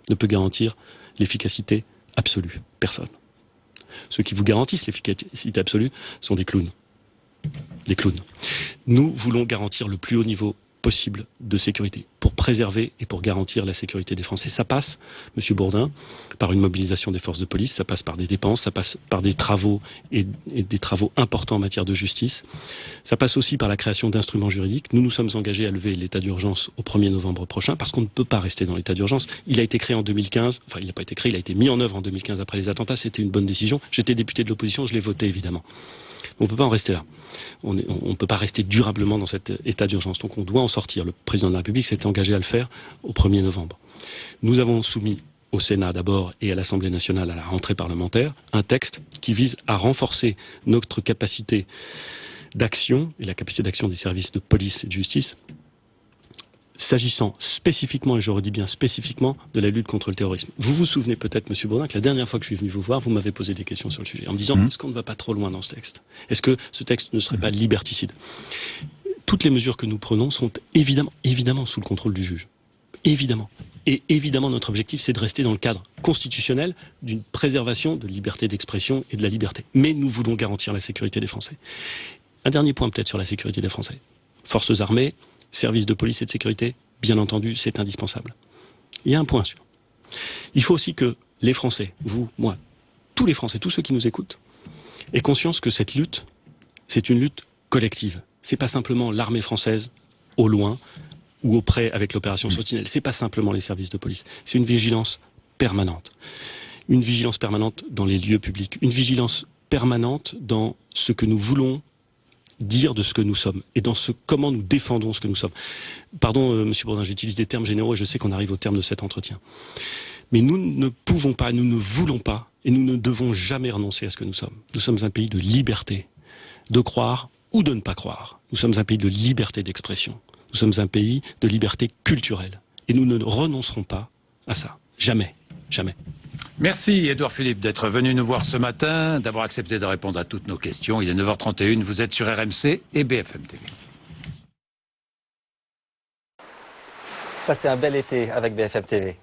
ne peut garantir l'efficacité absolue. Personne. Ceux qui vous garantissent l'efficacité absolue sont des clowns. Des clowns. Nous voulons garantir le plus haut niveau possible de sécurité pour préserver et pour garantir la sécurité des Français. Ça passe, Monsieur Bourdin, par une mobilisation des forces de police, ça passe par des dépenses, ça passe par des travaux et des travaux importants en matière de justice. Ça passe aussi par la création d'instruments juridiques. Nous nous sommes engagés à lever l'état d'urgence au 1er novembre prochain parce qu'on ne peut pas rester dans l'état d'urgence. Il a été créé en 2015, enfin il n'a pas été créé, il a été mis en œuvre en 2015 après les attentats, c'était une bonne décision. J'étais député de l'opposition, je l'ai voté évidemment. On ne peut pas en rester là. On ne peut pas rester durablement dans cet état d'urgence. Donc on doit en sortir. Le président de la République s'était engagé à le faire au 1er novembre. Nous avons soumis au Sénat d'abord et à l'Assemblée nationale à la rentrée parlementaire, un texte qui vise à renforcer notre capacité d'action et la capacité d'action des services de police et de justice, s'agissant spécifiquement, et je redis bien spécifiquement, de la lutte contre le terrorisme. Vous vous souvenez peut-être, Monsieur Bourdin, que la dernière fois que je suis venu vous voir, vous m'avez posé des questions sur le sujet, en me disant, est-ce qu'on ne va pas trop loin dans ce texte? Est-ce que ce texte ne serait pas liberticide? Toutes les mesures que nous prenons sont évidemment sous le contrôle du juge. Évidemment. Et évidemment, notre objectif, c'est de rester dans le cadre constitutionnel d'une préservation de liberté d'expression et de la liberté. Mais nous voulons garantir la sécurité des Français. Un dernier point peut-être sur la sécurité des Français. Forces armées, services de police et de sécurité, bien entendu, c'est indispensable. Il y a un point suivant. Il faut aussi que les Français, vous, moi, tous les Français, tous ceux qui nous écoutent, aient conscience que cette lutte, c'est une lutte collective. C'est pas simplement l'armée française, au loin, ou auprès avec l'opération Sentinelle. C'est pas simplement les services de police. C'est une vigilance permanente. Une vigilance permanente dans les lieux publics. Une vigilance permanente dans ce que nous voulons dire de ce que nous sommes et dans comment nous défendons ce que nous sommes. Pardon, Monsieur Bourdin, j'utilise des termes généraux et je sais qu'on arrive au terme de cet entretien. Mais nous ne pouvons pas, nous ne voulons pas et nous ne devons jamais renoncer à ce que nous sommes. Nous sommes un pays de liberté, de croire ou de ne pas croire. Nous sommes un pays de liberté d'expression. Nous sommes un pays de liberté culturelle. Et nous ne renoncerons pas à ça. Jamais. Jamais. Merci Édouard Philippe d'être venu nous voir ce matin, d'avoir accepté de répondre à toutes nos questions. Il est 9h31, vous êtes sur RMC et BFM TV. Passez un bel été avec BFM TV.